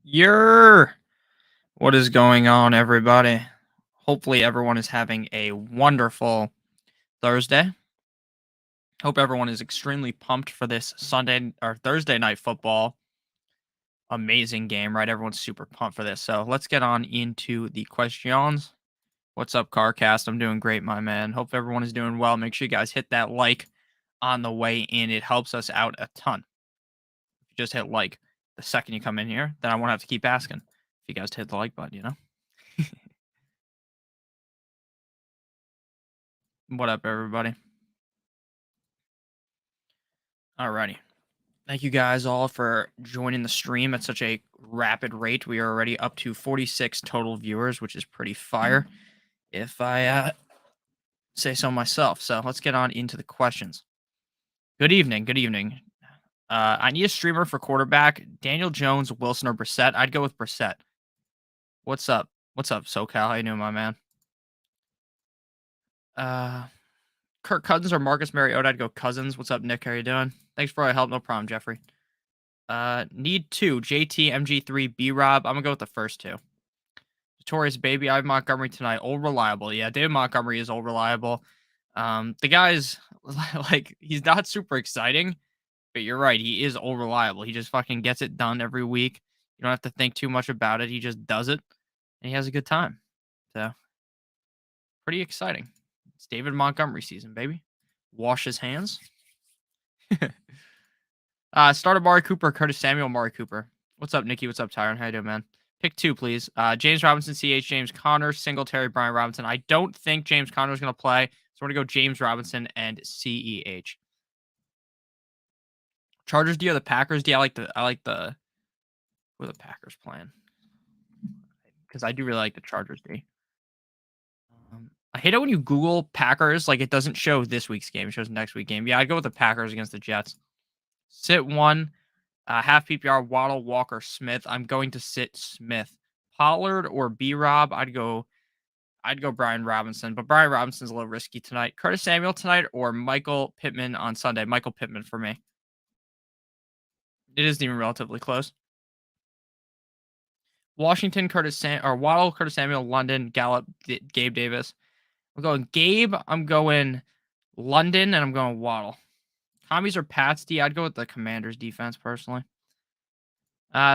Yer! What is going on, everybody? Hopefully, everyone is having a wonderful Thursday. Hope everyone is extremely pumped for this Sunday or Thursday night football. Amazing game, right? Everyone's super pumped for this. So let's get on into the questions. What's up, CarCast? I'm doing great, my man. Hope everyone is doing well. Make sure you guys hit that like on the way in. It helps us out a ton. If you just hit like the second you come in here, then I won't have to keep asking if you guys hit the like button, What up, everybody? Alrighty. Thank you guys all for joining the stream at such a rapid rate. We are already up to 46 total viewers, which is pretty fire, if I say so myself. So let's get on into the questions. Good evening. Good evening. I need a streamer for quarterback. Daniel Jones, Wilson, or Brissett. I'd go with Brissett. What's up? What's up, SoCal? How you doing, my man? Kirk Cousins or Marcus Mariota? I'd go Cousins. What's up, Nick? How you doing? Thanks for all your help. No problem, Jeffrey. Need two. JT, MG3, B-Rob. I'm going to go with the first two. Notorious Baby. I have Montgomery tonight. Old reliable. Yeah, David Montgomery is old reliable. The guy's, like, he's not super exciting, but you're right. He is old reliable. He just fucking gets it done every week. You don't have to think too much about it. He just does it, and he has a good time. So, pretty exciting. It's David Montgomery season, baby. Wash his hands. Start Amari Cooper, Curtis Samuel, Amari Cooper. What's up, Nikki? What's up, Tyron? How you doing, man? Pick two, please. James Robinson, CH, James Conner, Singletary, Brian Robinson. I don't think James Conner is going to play, so we're going to go James Robinson and CEH. Chargers D or the Packers D? I like the who are the Packers playing? Because I do really like the Chargers D. I hate it when you Google Packers, like it doesn't show this week's game. It shows next week's game. Yeah, I'd go with the Packers against the Jets. Sit one. Half PPR, Waddle, Walker, Smith. I'm going to sit Smith. Pollard or B-Rob, I'd go Brian Robinson, but Brian Robinson's a little risky tonight. Curtis Samuel tonight or Michael Pittman on Sunday. Michael Pittman for me. It isn't even relatively close. Washington, Waddle, Curtis Samuel, London, Gallup, Gabe Davis. I'm going Gabe. I'm going London, and I'm going Waddle. Commies or Pats D? I'd go with the Commanders defense personally.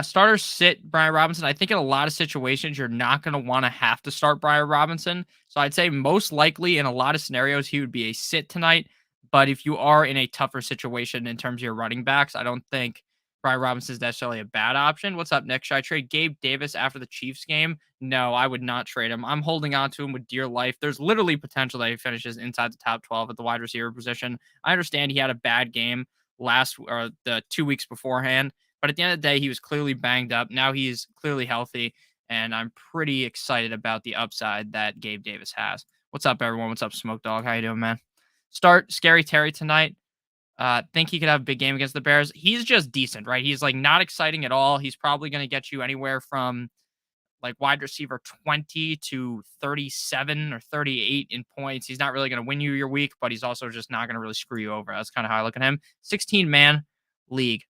Starters sit Brian Robinson. I think in a lot of situations, you're not going to want to have to start Brian Robinson. So I'd say most likely in a lot of scenarios, he would be a sit tonight. But if you are in a tougher situation in terms of your running backs, I don't think Brian Robinson is necessarily a bad option. What's up, Nick? Should I trade Gabe Davis after the Chiefs game? No, I would not trade him. I'm holding on to him with dear life. There's literally potential that he finishes inside the top 12 at the wide receiver position. I understand he had a bad game the 2 weeks beforehand. But at the end of the day, he was clearly banged up. Now he's clearly healthy, and I'm pretty excited about the upside that Gabe Davis has. What's up, everyone? What's up, Smoke Dog? How you doing, man? Start Scary Terry tonight. Think he could have a big game against the Bears. He's just decent, right? He's like not exciting at all. He's probably going to get you anywhere from like wide receiver 20 to 37 or 38 in points. He's not really going to win you your week, but he's also just not going to really screw you over. That's kind of how I look at him. 16-man league.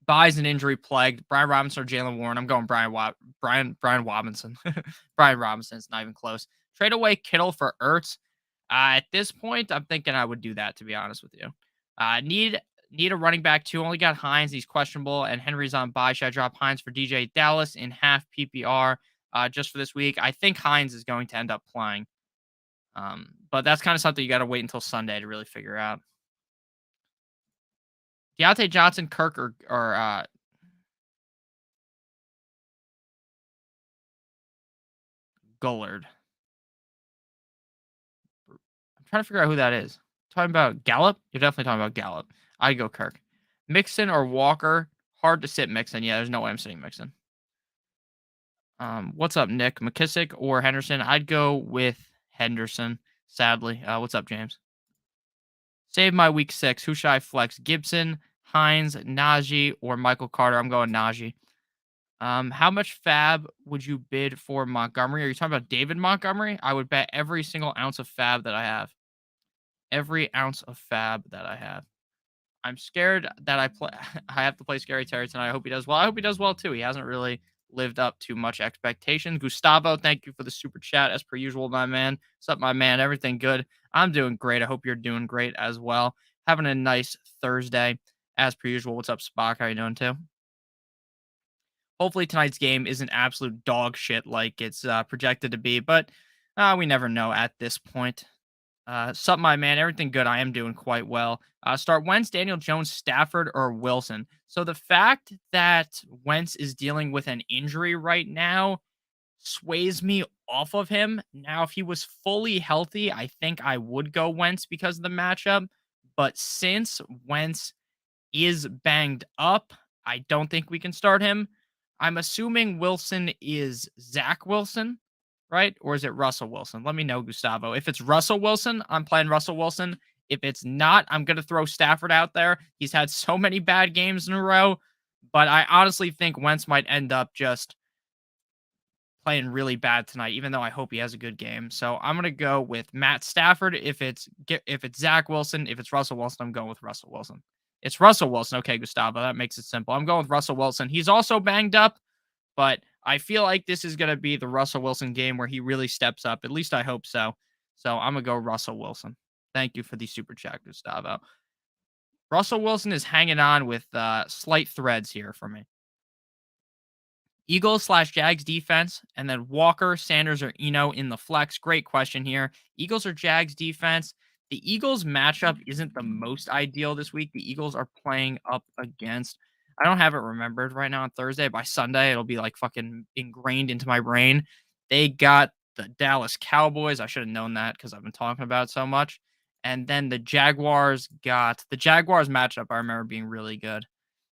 Buys an injury plagued. Brian Robinson or Jalen Warren. I'm going Brian Robinson. Brian Robinson. It's not even close. Trade away Kittle for Ertz. At this point, I'm thinking I would do that, to be honest with you. Need a running back too. Only got Hines. He's questionable, and Henry's on bye. Should I drop Hines for DJ Dallas in half PPR just for this week? I think Hines is going to end up playing. But that's kind of something you got to wait until Sunday to really figure out. Deontay Johnson, Kirk, or Gullard. I'm trying to figure out who that is. Talking about Gallup? You're definitely talking about Gallup. I'd go Kirk. Mixon or Walker? Hard to sit Mixon. Yeah, there's no way I'm sitting Mixon. What's up, Nick? McKissick or Henderson? I'd go with Henderson, sadly. What's up, James? Save my week 6. Who should I flex? Gibson, Hines, Najee, or Michael Carter? I'm going Najee. How much fab would you bid for Montgomery? Are you talking about David Montgomery? I would bet every single ounce of fab that I have. Every ounce of fab that I have. I'm scared that I have to play Scary Terry tonight. I hope he does well. I hope he does well too. He hasn't really lived up to much expectation. Gustavo, thank you for the super chat as per usual, my man. What's up, my man? Everything good? I'm doing great. I hope you're doing great as well. Having a nice Thursday as per usual. What's up, Spock? How you doing too? Hopefully tonight's game isn't absolute dog shit like it's projected to be, but we never know at this point. Sup, my man. Everything good. I am doing quite well. Start Wentz, Daniel Jones, Stafford, or Wilson. So the fact that Wentz is dealing with an injury right now sways me off of him. Now, if he was fully healthy, I think I would go Wentz because of the matchup. But since Wentz is banged up, I don't think we can start him. I'm assuming Wilson is Zach Wilson, right? Or is it Russell Wilson? Let me know, Gustavo. If it's Russell Wilson, I'm playing Russell Wilson. If it's not, I'm going to throw Stafford out there. He's had so many bad games in a row, but I honestly think Wentz might end up just playing really bad tonight, even though I hope he has a good game. So I'm going to go with Matt Stafford. If it's Zach Wilson, if it's Russell Wilson, I'm going with Russell Wilson. It's Russell Wilson. Okay, Gustavo, that makes it simple. I'm going with Russell Wilson. He's also banged up, but I feel like this is going to be the Russell Wilson game where he really steps up. At least I hope so. So I'm going to go Russell Wilson. Thank you for the super chat, Gustavo. Russell Wilson is hanging on with slight threads here for me. Eagles/Jags defense, and then Walker, Sanders, or Eno in the flex. Great question here. Eagles or Jags defense? The Eagles matchup isn't the most ideal this week. The Eagles are playing up against, I don't have it remembered right now on Thursday. By Sunday, it'll be like fucking ingrained into my brain. They got the Dallas Cowboys. I should have known that because I've been talking about it so much. And then the Jaguars matchup. I remember being really good.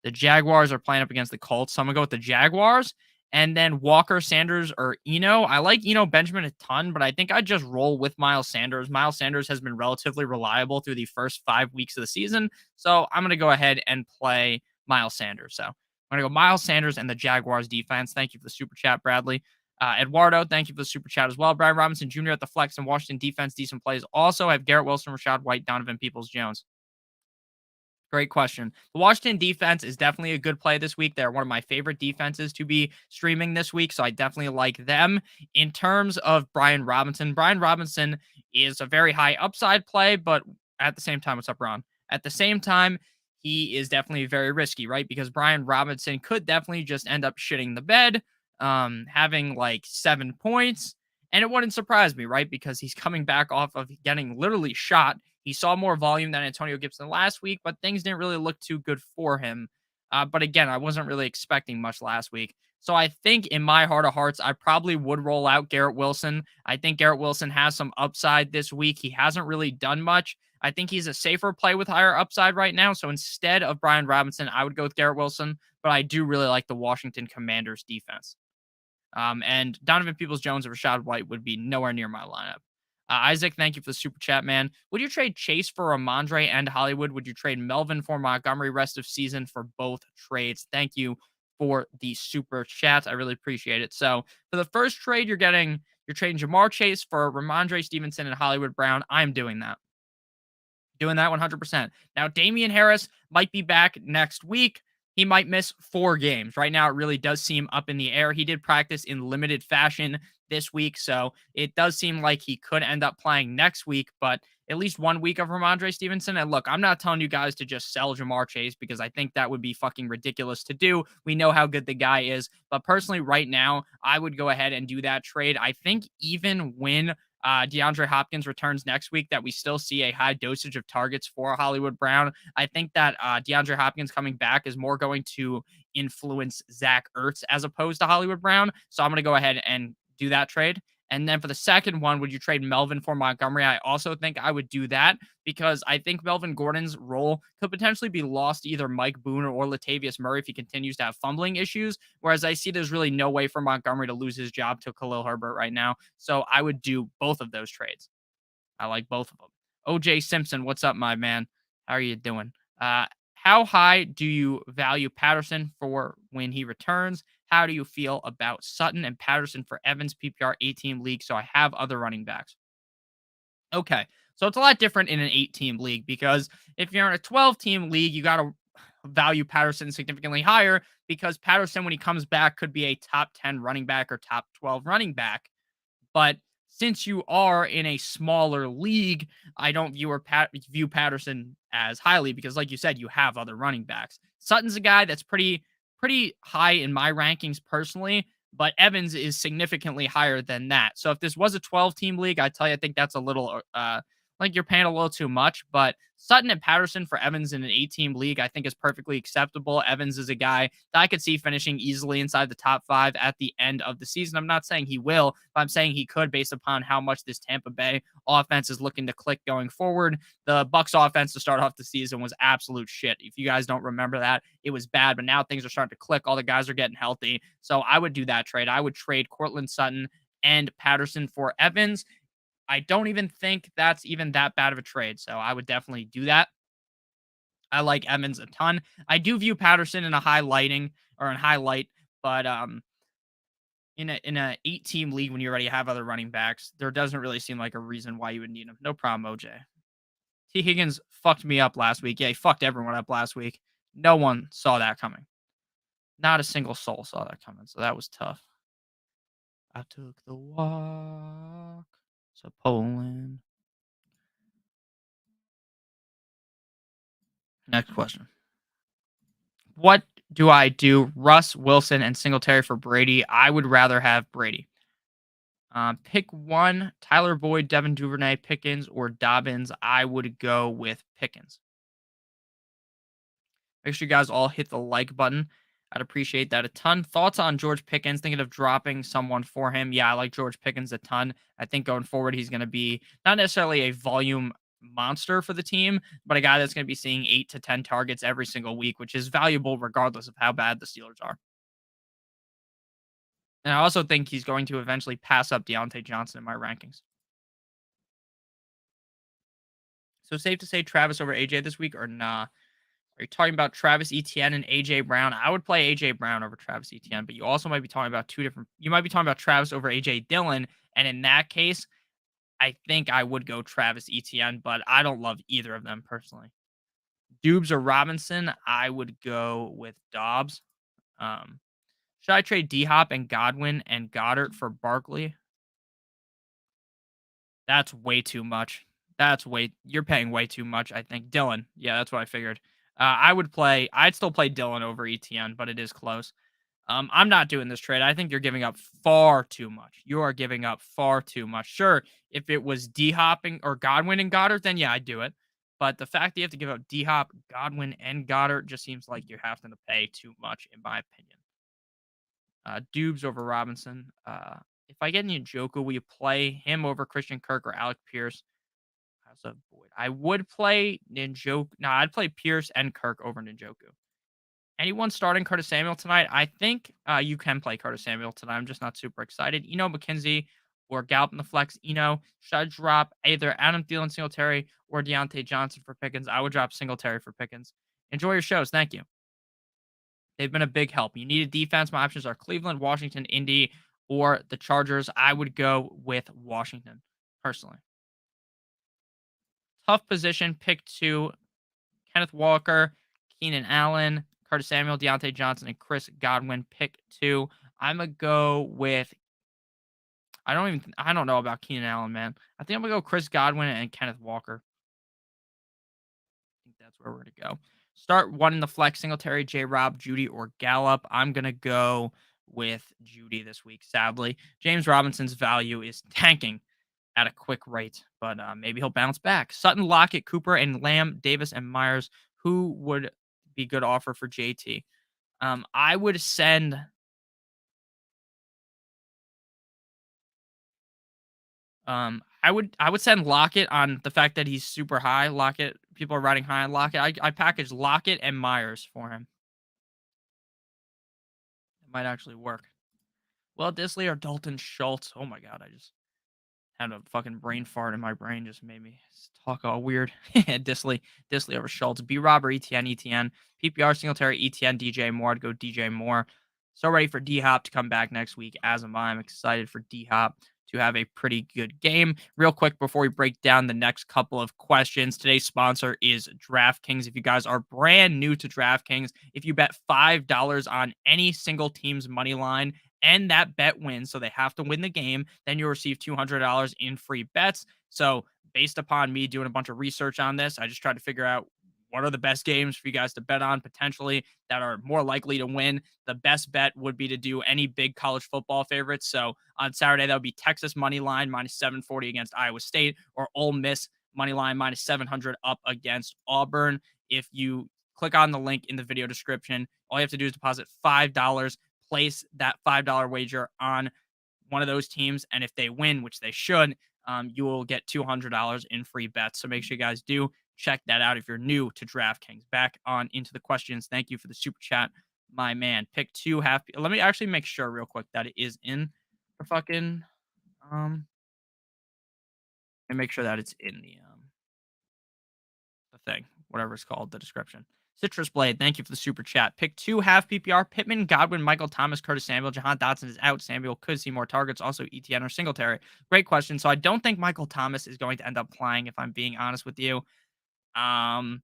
The Jaguars are playing up against the Colts, so I'm gonna go with the Jaguars. And then Walker, Sanders, or Eno. I like Eno Benjamin a ton, but I think I'd just roll with Miles Sanders. Miles Sanders has been relatively reliable through the first 5 weeks of the season, so I'm gonna go ahead and play Miles Sanders. So I'm gonna go Miles Sanders and the Jaguars defense. Thank you for the super chat, Bradley. Eduardo, thank you for the super chat as well. Brian Robinson Jr. at the flex and Washington defense, decent plays. Also, I have Garrett Wilson, Rashad White, Donovan Peoples-Jones. Great question. The Washington defense is definitely a good play this week. They're one of my favorite defenses to be streaming this week, so I definitely like them. In terms of Brian Robinson is a very high upside play, but at the same time, what's up, Ron? At the same time, he is definitely very risky, right? Because Brian Robinson could definitely just end up shitting the bed, having like 7 points. And it wouldn't surprise me, right? Because he's coming back off of getting literally shot. He saw more volume than Antonio Gibson last week, but things didn't really look too good for him. But again, I wasn't really expecting much last week. So I think in my heart of hearts, I probably would roll out Garrett Wilson. I think Garrett Wilson has some upside this week. He hasn't really done much. I think he's a safer play with higher upside right now. So instead of Brian Robinson, I would go with Garrett Wilson. But I do really like the Washington Commanders defense. And Donovan Peoples-Jones and Rashad White would be nowhere near my lineup. Isaac, thank you for the super chat, man. Would you trade Chase for Ramondre and Hollywood? Would you trade Melvin for Montgomery rest of season for both trades? Thank you for the super chat. I really appreciate it. So for the first trade, you're trading Jamar Chase for Ramondre Stevenson and Hollywood Brown. I'm doing that. Doing that 100%. Now, Damien Harris might be back next week. He might miss 4 games. Right now, it really does seem up in the air. He did practice in limited fashion this week, so it does seem like he could end up playing next week, but at least 1 week of Ramondre Stevenson. And look, I'm not telling you guys to just sell Jamar Chase because I think that would be fucking ridiculous to do. We know how good the guy is, but personally, right now, I would go ahead and do that trade. I think even when DeAndre Hopkins returns next week, that we still see a high dosage of targets for Hollywood Brown. I think that DeAndre Hopkins coming back is more going to influence Zach Ertz as opposed to Hollywood Brown. So I'm going to go ahead and do that trade. And then for the second one, would you trade Melvin for Montgomery? I also think I would do that because I think Melvin Gordon's role could potentially be lost to either Mike Boone or Latavius Murray if he continues to have fumbling issues. Whereas I see there's really no way for Montgomery to lose his job to Khalil Herbert right now. So I would do both of those trades. I like both of them. OJ Simpson, what's up, my man? How are you doing? How high do you value Patterson for when he returns? How do you feel about Sutton and Patterson for Evans PPR 18 league? So I have other running backs. Okay, So it's a lot different in an 8-team league because if you're in a 12-team league, you got to value Patterson significantly higher because Patterson, when he comes back, could be a top 10 running back or top 12 running back. But since you are in a smaller league, I don't view Patterson as highly because, like you said, you have other running backs. Sutton's a guy that's pretty high in my rankings personally, but Evans is significantly higher than that. So if this was a 12-team league, I tell you, I think that's a little like you're paying a little too much. But Sutton and Patterson for Evans in an 8-team league, I think is perfectly acceptable. Evans is a guy that I could see finishing easily inside the top 5 at the end of the season. I'm not saying he will, but I'm saying he could based upon how much this Tampa Bay offense is looking to click going forward. The Bucs offense to start off the season was absolute shit. If you guys don't remember that, it was bad, but now things are starting to click. All the guys are getting healthy. So I would do that trade. I would trade Courtland Sutton and Patterson for Evans. I don't even think that's even that bad of a trade. So I would definitely do that. I like Evans a ton. I do view Patterson in a highlighting or in highlight, but in a 8-team league when you already have other running backs, there doesn't really seem like a reason why you would need him. No problem, OJ. T. Higgins fucked me up last week. Yeah, he fucked everyone up last week. No one saw that coming. Not a single soul saw that coming, so that was tough. I took the walk to Poland. Next question. What do I do? Russ, Wilson, and Singletary for Brady. I would rather have Brady. Pick one: Tyler Boyd, Devin Duvernay, Pickens, or Dobbins. I would go with Pickens. Make sure you guys all hit the like button. I'd appreciate that a ton. Thoughts on George Pickens? Thinking of dropping someone for him? Yeah, I like George Pickens a ton. I think going forward, he's going to be not necessarily a volume monster for the team, but a guy that's going to be seeing 8 to 10 targets every single week, which is valuable regardless of how bad the Steelers are. And I also think he's going to eventually pass up Deontay Johnson in my rankings. So safe to say Travis over AJ this week or nah? Are you talking about Travis Etienne and AJ Brown? I would play AJ Brown over Travis Etienne, but you also might be talking about two different. You might be talking about Travis over AJ Dillon, and in that case, I think I would go Travis Etienne, but I don't love either of them personally. Dubes or Robinson, I would go with Dobbs. Um, should I trade D Hop and Godwin and Goddard for Barkley? That's way too much. You're paying way too much, I think. Dylan. Yeah, that's what I figured. I'd still play Dylan over ETN, but it is close. I'm not doing this trade. I think you're giving up far too much. You are giving up far too much. Sure, if it was D hopping or Godwin and Goddard, then yeah, I'd do it. But the fact that you have to give up D Hop, Godwin, and Goddard just seems like you're having to pay too much, in my opinion. Dubes over Robinson. If I get Njoku, will you play him over Christian Kirk or Alec Pierce? I would play Njoku. No, I'd play Pierce and Kirk over Njoku. Anyone starting Curtis Samuel tonight? I think you can play Curtis Samuel tonight. I'm just not super excited. McKenzie or Gallup in the flex. Should I drop either Adam Thielen, Singletary, or Deontay Johnson for Pickens? I would drop Singletary for Pickens. Enjoy your shows. Thank you. They've been a big help. You need a defense. My options are Cleveland, Washington, Indy, or the Chargers. I would go with Washington, personally. Tough position. Pick 2. Kenneth Walker, Keenan Allen, Curtis Samuel, Deontay Johnson, and Chris Godwin. Pick 2. I'm going to go with I don't know about Keenan Allen, man. I think I'm going to go Chris Godwin and Kenneth Walker. I think that's where we're going to go. Start one in the flex: Singletary, J-Rob, Judy, or Gallup. I'm going to go with Judy this week, sadly. James Robinson's value is tanking at a quick rate, but maybe he'll bounce back. Sutton, Lockett, Cooper, and Lamb, Davis, and Myers. Who would be good offer for JT? I would send. I would send Lockett on the fact that he's super high. Lockett, people are riding high on Lockett. I packaged Lockett and Myers for him. It might actually work. Well, Disley or Dalton Schultz. Oh my god, I just had a fucking brain fart in my brain. Just made me talk all weird. Disley over Schultz. B. Rob or ETN. PPR Singletary, ETN, DJ Moore. I'd go DJ Moore. So ready for D Hop to come back next week, as am I. I'm excited for D Hop to have a pretty good game. Real quick before we break down the next couple of questions, today's sponsor is DraftKings. If you guys are brand new to DraftKings, if you bet $5 on any single team's money line and that bet wins, so they have to win the game, then you'll receive $200 in free bets. So, based upon me doing a bunch of research on this, I just tried to figure out what are the best games for you guys to bet on potentially that are more likely to win. The best bet would be to do any big college football favorites. So on Saturday, that would be Texas money line minus 740 against Iowa State, or Ole Miss money line minus 700 up against Auburn. If you click on the link in the video description, all you have to do is deposit $5, place that $5 wager on one of those teams, and if they win, which they should, you will get $200 in free bets. So make sure you guys do check that out if you're new to DraftKings. Back on into the questions. Thank you for the super chat, my man. Pick two half. Let me actually make sure real quick that it is in the fucking and make sure that it's in the thing, whatever it's called, the description. Citrus Blade, thank you for the super chat. Pick two half PPR. Pitman, Godwin, Michael Thomas, Curtis Samuel. Jahan Dotson is out. Samuel could see more targets. Also, ETN or Singletary. Great question. So I don't think Michael Thomas is going to end up playing, if I'm being honest with you. Um,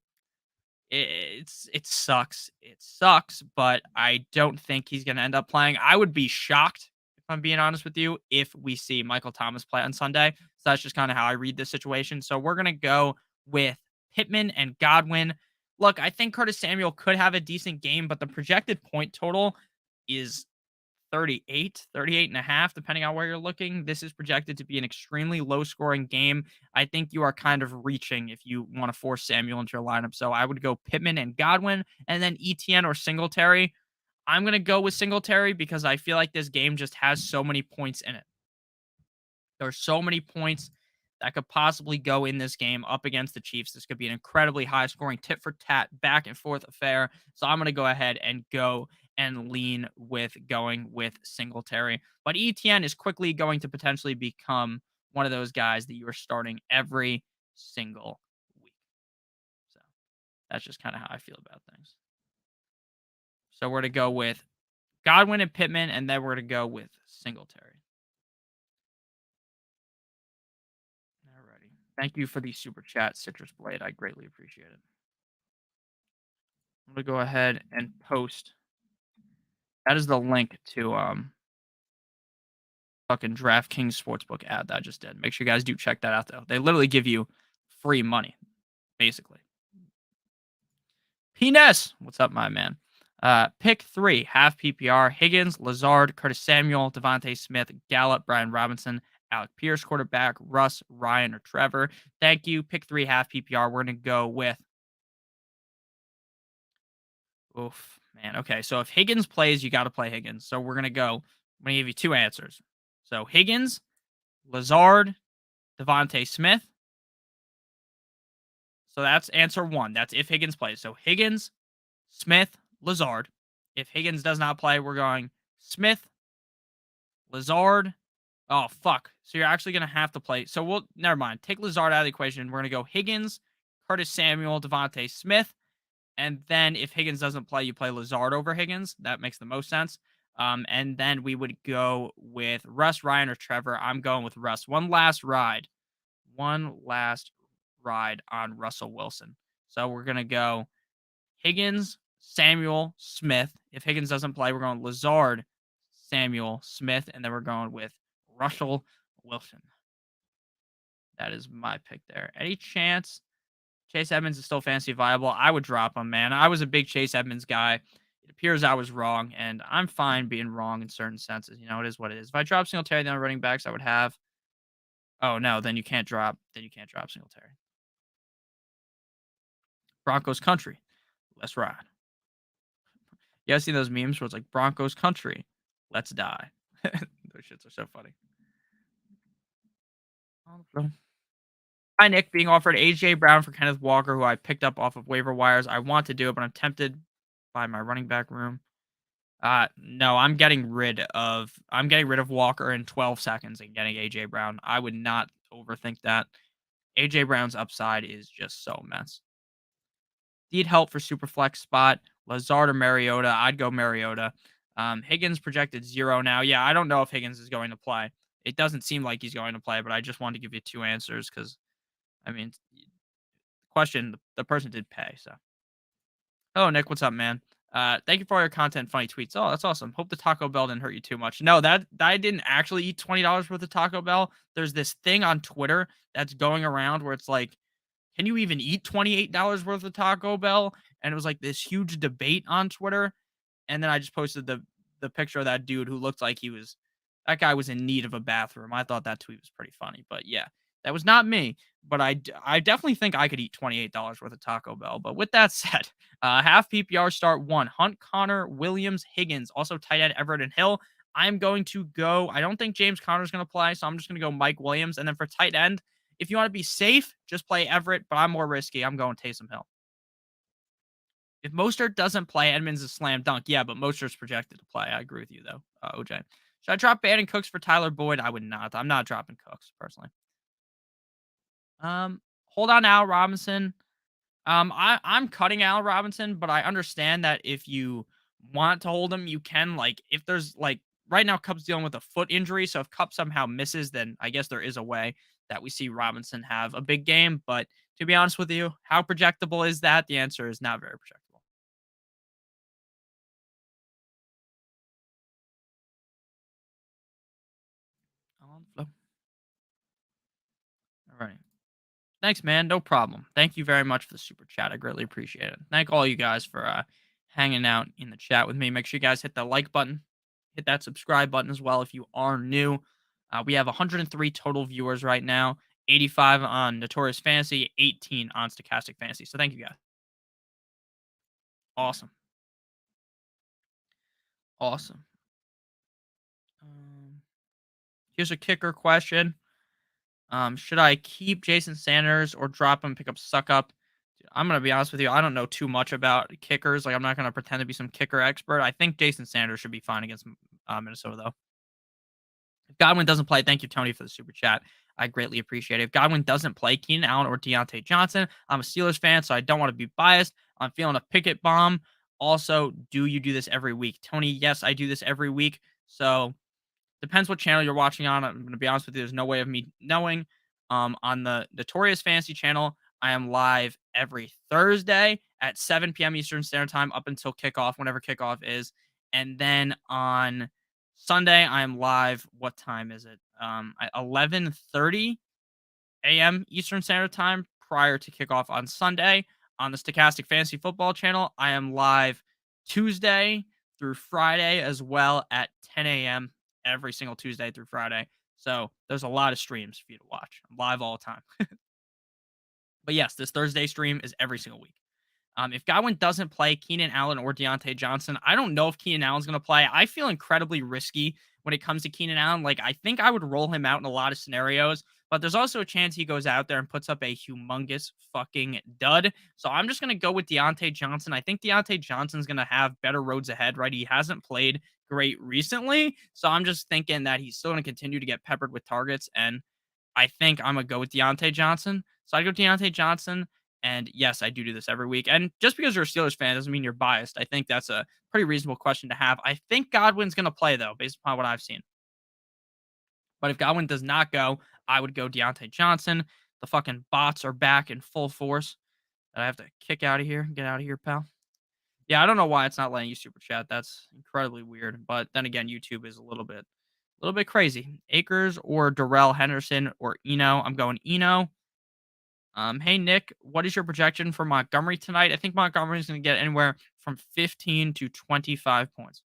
it sucks. It sucks, but I don't think he's going to end up playing. I would be shocked, if I'm being honest with you, if we see Michael Thomas play on Sunday. So that's just kind of how I read this situation. So we're going to go with Pitman and Godwin. Look, I think Curtis Samuel could have a decent game, but the projected point total is 38 and a half, depending on where you're looking. This is projected to be an extremely low scoring game. I think you are kind of reaching if you want to force Samuel into your lineup. So I would go Pittman and Godwin, and then ETN or Singletary. I'm going to go with Singletary because I feel like this game just has so many points in it. There are so many points that could possibly go in this game up against the Chiefs. This could be an incredibly high scoring tit for tat, back and forth affair. So I'm going to go ahead and go and lean with going with Singletary. But ETN is quickly going to potentially become one of those guys that you are starting every single week. So that's just kind of how I feel about things. So we're going to go with Godwin and Pittman, and then we're going to go with Singletary. Alrighty. Thank you for the super chat, Citrus Blade. I greatly appreciate it. I'm going to go ahead and post. That is the link to fucking DraftKings Sportsbook ad that I just did. Make sure you guys do check that out, though. They literally give you free money, basically. Penis, what's up, my man? Pick three, half PPR: Higgins, Lazard, Curtis Samuel, Devontae Smith, Gallup, Brian Robinson, Alec Pierce, quarterback, Russ, Ryan, or Trevor. Thank you. Pick three, half PPR. We're going to go with. Oof, man. Okay, so if Higgins plays, you got to play Higgins. So we're going to go. I'm going to give you two answers. So Higgins, Lazard, Devontae Smith. So that's answer one. That's if Higgins plays. So Higgins, Smith, Lazard. If Higgins does not play, we're going Smith, Lazard. Oh, fuck. So you're actually going to have to play. So we'll, never mind. Take Lazard out of the equation. We're going to go Higgins, Curtis Samuel, Devontae Smith. And then if Higgins doesn't play, you play Lazard over Higgins. That makes the most sense. And then we would go with Russ, Ryan, or Trevor. I'm going with Russ. One last ride on Russell Wilson. So we're going to go Higgins, Samuel, Smith. If Higgins doesn't play, we're going Lazard, Samuel, Smith, and then we're going with Russell Wilson. That is my pick there. Any chance Chase Edmonds is still fantasy viable? I would drop him, man. I was a big Chase Edmonds guy. It appears I was wrong, and I'm fine being wrong in certain senses. You know, it is what it is. If I drop Singletary down running backs, I would have. Oh no, then you can't drop. Singletary. Broncos country. Let's ride. You guys see those memes where it's like Broncos country, let's die. Those shits are so funny. Hi, Nick. Being offered AJ Brown for Kenneth Walker, who I picked up off of waiver wires. I want to do it, but I'm tempted by my running back room. No, I'm getting rid of Walker in 12 seconds and getting AJ Brown. I would not overthink that. AJ Brown's upside is just so immense. Need help for super flex spot. Lazard or Mariota? I'd go Mariota. Higgins projected 0 now. Yeah, I don't know if Higgins is going to play. It doesn't seem like he's going to play, but I just wanted to give you two answers because I mean, question the person did pay. So, hello Nick, what's up, man? Thank you for all your content, funny tweets. Oh, that's awesome. Hope the Taco Bell didn't hurt you too much. No, that I didn't actually eat $20 worth of Taco Bell. There's this thing on Twitter that's going around where it's like, can you even eat $28 worth of Taco Bell? And it was like this huge debate on Twitter. And then I just posted the picture of that dude who looked like that guy was in need of a bathroom. I thought that tweet was pretty funny, but yeah, that was not me. But I definitely think I could eat $28 worth of Taco Bell. But with that said, half PPR start one: Hunt, Connor, Williams, Higgins, also tight end Everett and Hill. I'm going to go. I don't think James Conner's going to play, so I'm just going to go Mike Williams. And then for tight end, if you want to be safe, just play Everett. But I'm more risky. I'm going Taysom Hill. If Mostert doesn't play, Edmonds is slam dunk. Yeah, but Mostert's projected to play. I agree with you though, OJ. Should I drop Bannon Cooks for Tyler Boyd? I would not. I'm not dropping Cooks personally. Hold on, Al Robinson. I'm cutting Al Robinson, but I understand that if you want to hold him, you can. Like, if there's like right now, Cup's dealing with a foot injury, so if Cup somehow misses, then I guess there is a way that we see Robinson have a big game. But to be honest with you, how projectable is that? The answer is not very projectable. On the flow. All right. Thanks, man. No problem. Thank you very much for the super chat. I greatly appreciate it. Thank all you guys for hanging out in the chat with me. Make sure you guys hit the like button, hit that subscribe button as well if you are new. We have 103 total viewers right now, 85 on Notorious Fantasy, 18 on Stochastic Fantasy. So thank you guys. Awesome. Awesome. Um, Here's a kicker question. Should I keep Jason Sanders or drop him, pick up Suck Up? I'm gonna be honest with you. I don't know too much about kickers. Like, I'm not gonna pretend to be some kicker expert. I think Jason Sanders should be fine against Minnesota, though. If Godwin doesn't play, thank you, Tony, for the super chat. I greatly appreciate it. If Godwin doesn't play, Keenan Allen or Deontay Johnson. I'm a Steelers fan, so I don't want to be biased. I'm feeling a Pickett bomb. Also, do you do this every week, Tony? Yes, I do this every week. So depends what channel you're watching on. I'm going to be honest with you. There's no way of me knowing. On the Notorious Fantasy channel, I am live every Thursday at 7 p.m. Eastern Standard Time up until kickoff, whenever kickoff is. And then on Sunday, I am live. What time is it? At 11:30 a.m. Eastern Standard Time prior to kickoff on Sunday. On the Stochastic Fantasy Football channel, I am live Tuesday through Friday as well at 10 a.m. every single Tuesday through Friday. So there's a lot of streams for you to watch. I'm live all the time. But yes, this Thursday stream is every single week. If Godwin doesn't play Keenan Allen or Deontay Johnson, I don't know if Keenan Allen's going to play. I feel incredibly risky when it comes to Keenan Allen. Like, I think I would roll him out in a lot of scenarios, but there's also a chance he goes out there and puts up a humongous fucking dud. So I'm just going to go with Deontay Johnson. I think Deontay Johnson's going to have better roads ahead, right? He hasn't played great recently. So I'm just thinking that he's still going to continue to get peppered with targets. And I think I'm going to go with Deontay Johnson. So I go Deontay Johnson. And yes, I do this every week. And just because you're a Steelers fan doesn't mean you're biased. I think that's a pretty reasonable question to have. I think Godwin's going to play, though, based upon what I've seen. But if Godwin does not go, I would go Deontay Johnson. The fucking bots are back in full force. I have to kick out of here. Get out of here, pal. Yeah, I don't know why it's not letting you super chat. That's incredibly weird. But then again, YouTube is a little bit crazy. Akers or Darrell Henderson or Eno. I'm going Eno. Hey Nick, what is your projection for Montgomery tonight? I think Montgomery is going to get anywhere from 15 to 25 points.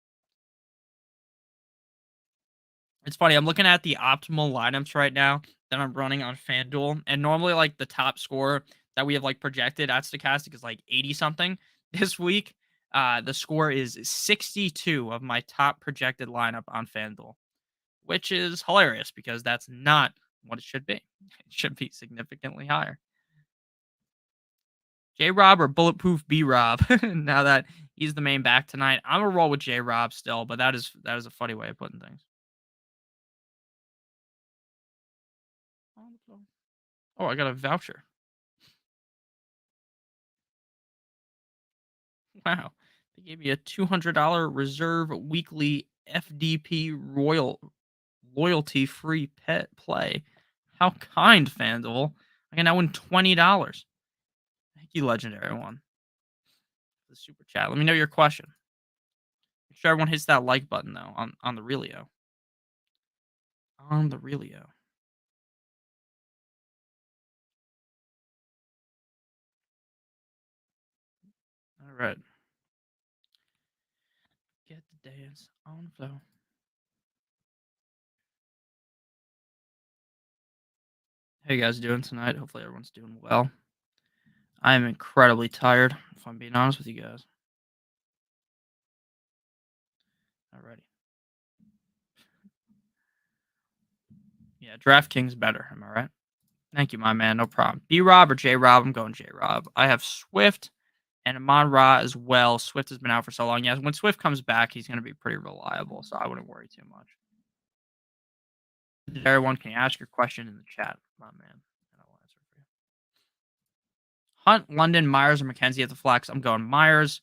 It's funny. I'm looking at the optimal lineups right now that I'm running on FanDuel, and normally like the top score that we have like projected at Stochastic is like 80 something. This week, the score is 62 of my top projected lineup on FanDuel, which is hilarious because that's not what it should be. It should be significantly higher. J Rob or Bulletproof B Rob. Now that he's the main back tonight, I'm gonna roll with J Rob still, but that is a funny way of putting things. Oh, I got a voucher. Wow. They gave me a $200 reserve weekly FDP Royal loyalty-free pet play. How kind, FanDuel. I can now win $20. Thank you, Legendary One. The super chat. Let me know your question. Make sure everyone hits that like button, though, on the Relio. On the Relio. All right. Get the dance on flow. How you guys doing tonight? Hopefully everyone's doing well. I am incredibly tired, if I'm being honest with you guys. Alrighty. Yeah, DraftKings better. Am I right? Thank you, my man. No problem. B-Rob or J-Rob? I'm going J-Rob. I have Swift and Amon-Ra as well. Swift has been out for so long. Yeah, when Swift comes back, he's going to be pretty reliable, so I wouldn't worry too much. Everyone, can you ask your question in the chat, my man? And I'll answer for you. Hunt, London, Myers, or McKenzie at the flex? I'm going Myers.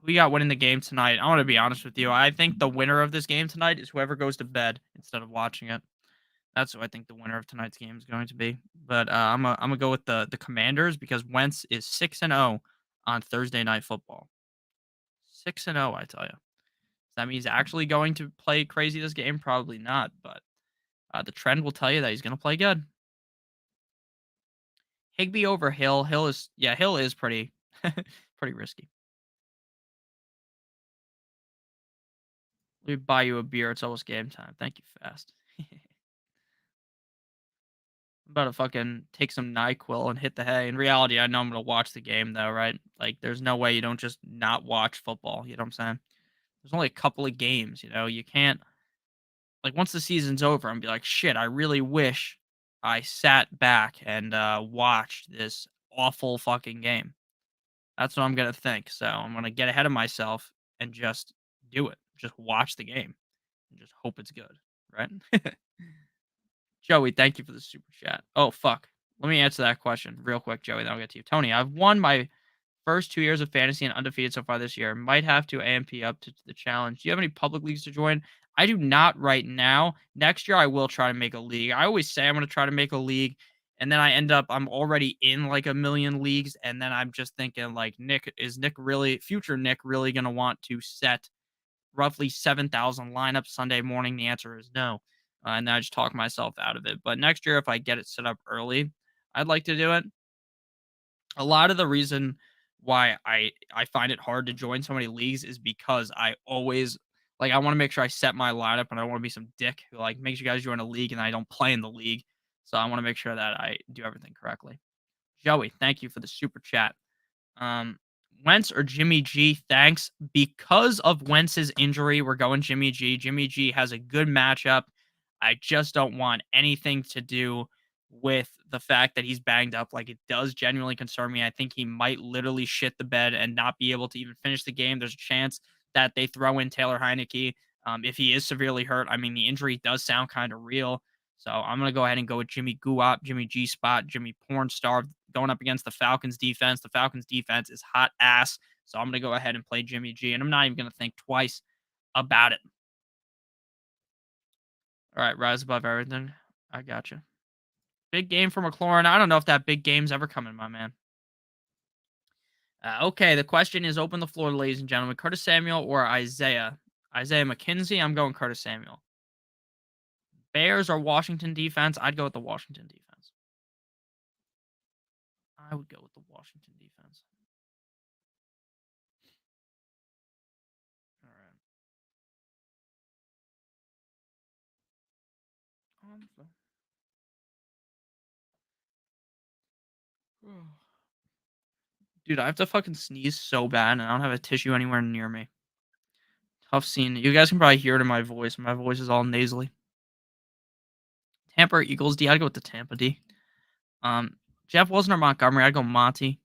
We got winning the game tonight. I want to be honest with you. I think the winner of this game tonight is whoever goes to bed instead of watching it. That's who I think the winner of tonight's game is going to be. But I'm gonna go with the Commanders because Wentz is 6-0 on Thursday Night Football. 6-0, I tell you. Does that mean he's actually going to play crazy this game? Probably not. But the trend will tell you that he's going to play good. Higbee over Hill. Hill is pretty pretty risky. Let me buy you a beer. It's almost game time. Thank you, Fast. I'm about to fucking take some NyQuil and hit the hay. In reality, I know I'm going to watch the game, though, right? Like, there's no way you don't just not watch football. You know what I'm saying? There's only a couple of games, you know? You can't, like, once the season's over, I'm be like, shit, I really wish I sat back and watched this awful fucking game. That's what I'm going to think. So I'm going to get ahead of myself and just do it. Just watch the game and just hope it's good, right? Joey, thank you for the super chat. Oh, fuck. Let me answer that question real quick, Joey, then I'll get to you. Tony, I've won my first 2 years of fantasy and undefeated so far this year. Might have to AMP up to the challenge. Do you have any public leagues to join? I do not right now. Next year, I will try to make a league. I always say I'm going to try to make a league, and then I'm already in like a million leagues, and then I'm just thinking, like, future Nick really going to want to set roughly 7,000 lineups Sunday morning? The answer is no. And then I just talk myself out of it. But next year, if I get it set up early, I'd like to do it. A lot of the reason why I find it hard to join so many leagues is because I always I want to make sure I set my lineup, and I don't want to be some dick who makes you guys join a league and I don't play in the league. So I want to make sure that I do everything correctly. Joey, thank you for the super chat. Wentz or Jimmy G? Thanks. Because of Wentz's injury, we're going Jimmy G. Jimmy G has a good matchup. I just don't want anything to do with the fact that he's banged up. Like, it does genuinely concern me. I think he might literally shit the bed and not be able to even finish the game. There's a chance that they throw in Taylor Heineke if he is severely hurt. I mean, the injury does sound kind of real. So I'm going to go ahead and go with Jimmy Guap, Jimmy G Spot, Jimmy Pornstar going up against the Falcons defense. The Falcons defense is hot ass. So I'm going to go ahead and play Jimmy G, and I'm not even going to think twice about it. All right, rise above everything. I got you. Big game for McLaurin. I don't know if that big game's ever coming, my man. Okay, the question is open the floor, ladies and gentlemen. Curtis Samuel or Isaiah? Isaiah McKenzie? I'm going Curtis Samuel. Bears or Washington defense? I'd go with the Washington defense. I would go with the Washington defense. All right. Dude, I have to fucking sneeze so bad, and I don't have a tissue anywhere near me. Tough scene. You guys can probably hear it in my voice. My voice is all nasally. Tampa or Eagles D? I'd go with the Tampa D. Jeff Wilson or Montgomery? I'd go Monty.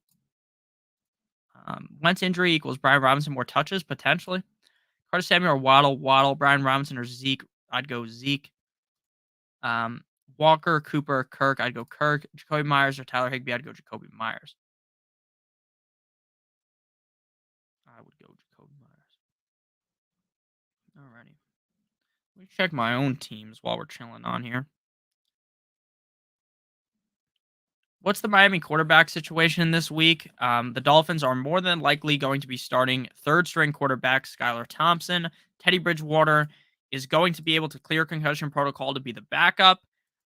Wentz injury equals Brian Robinson more touches, potentially. Curtis Samuel or Waddle, Brian Robinson or Zeke? I'd go Zeke. Walker, Cooper, Kirk? I'd go Kirk. Jacoby Myers or Tyler Higbee? I'd go Jacoby Myers. I would go Jacoby Myers. Alrighty. Let me check my own teams while we're chilling on here. What's the Miami quarterback situation this week? The Dolphins are more than likely going to be starting third string quarterback Skylar Thompson. Teddy Bridgewater is going to be able to clear concussion protocol to be the backup.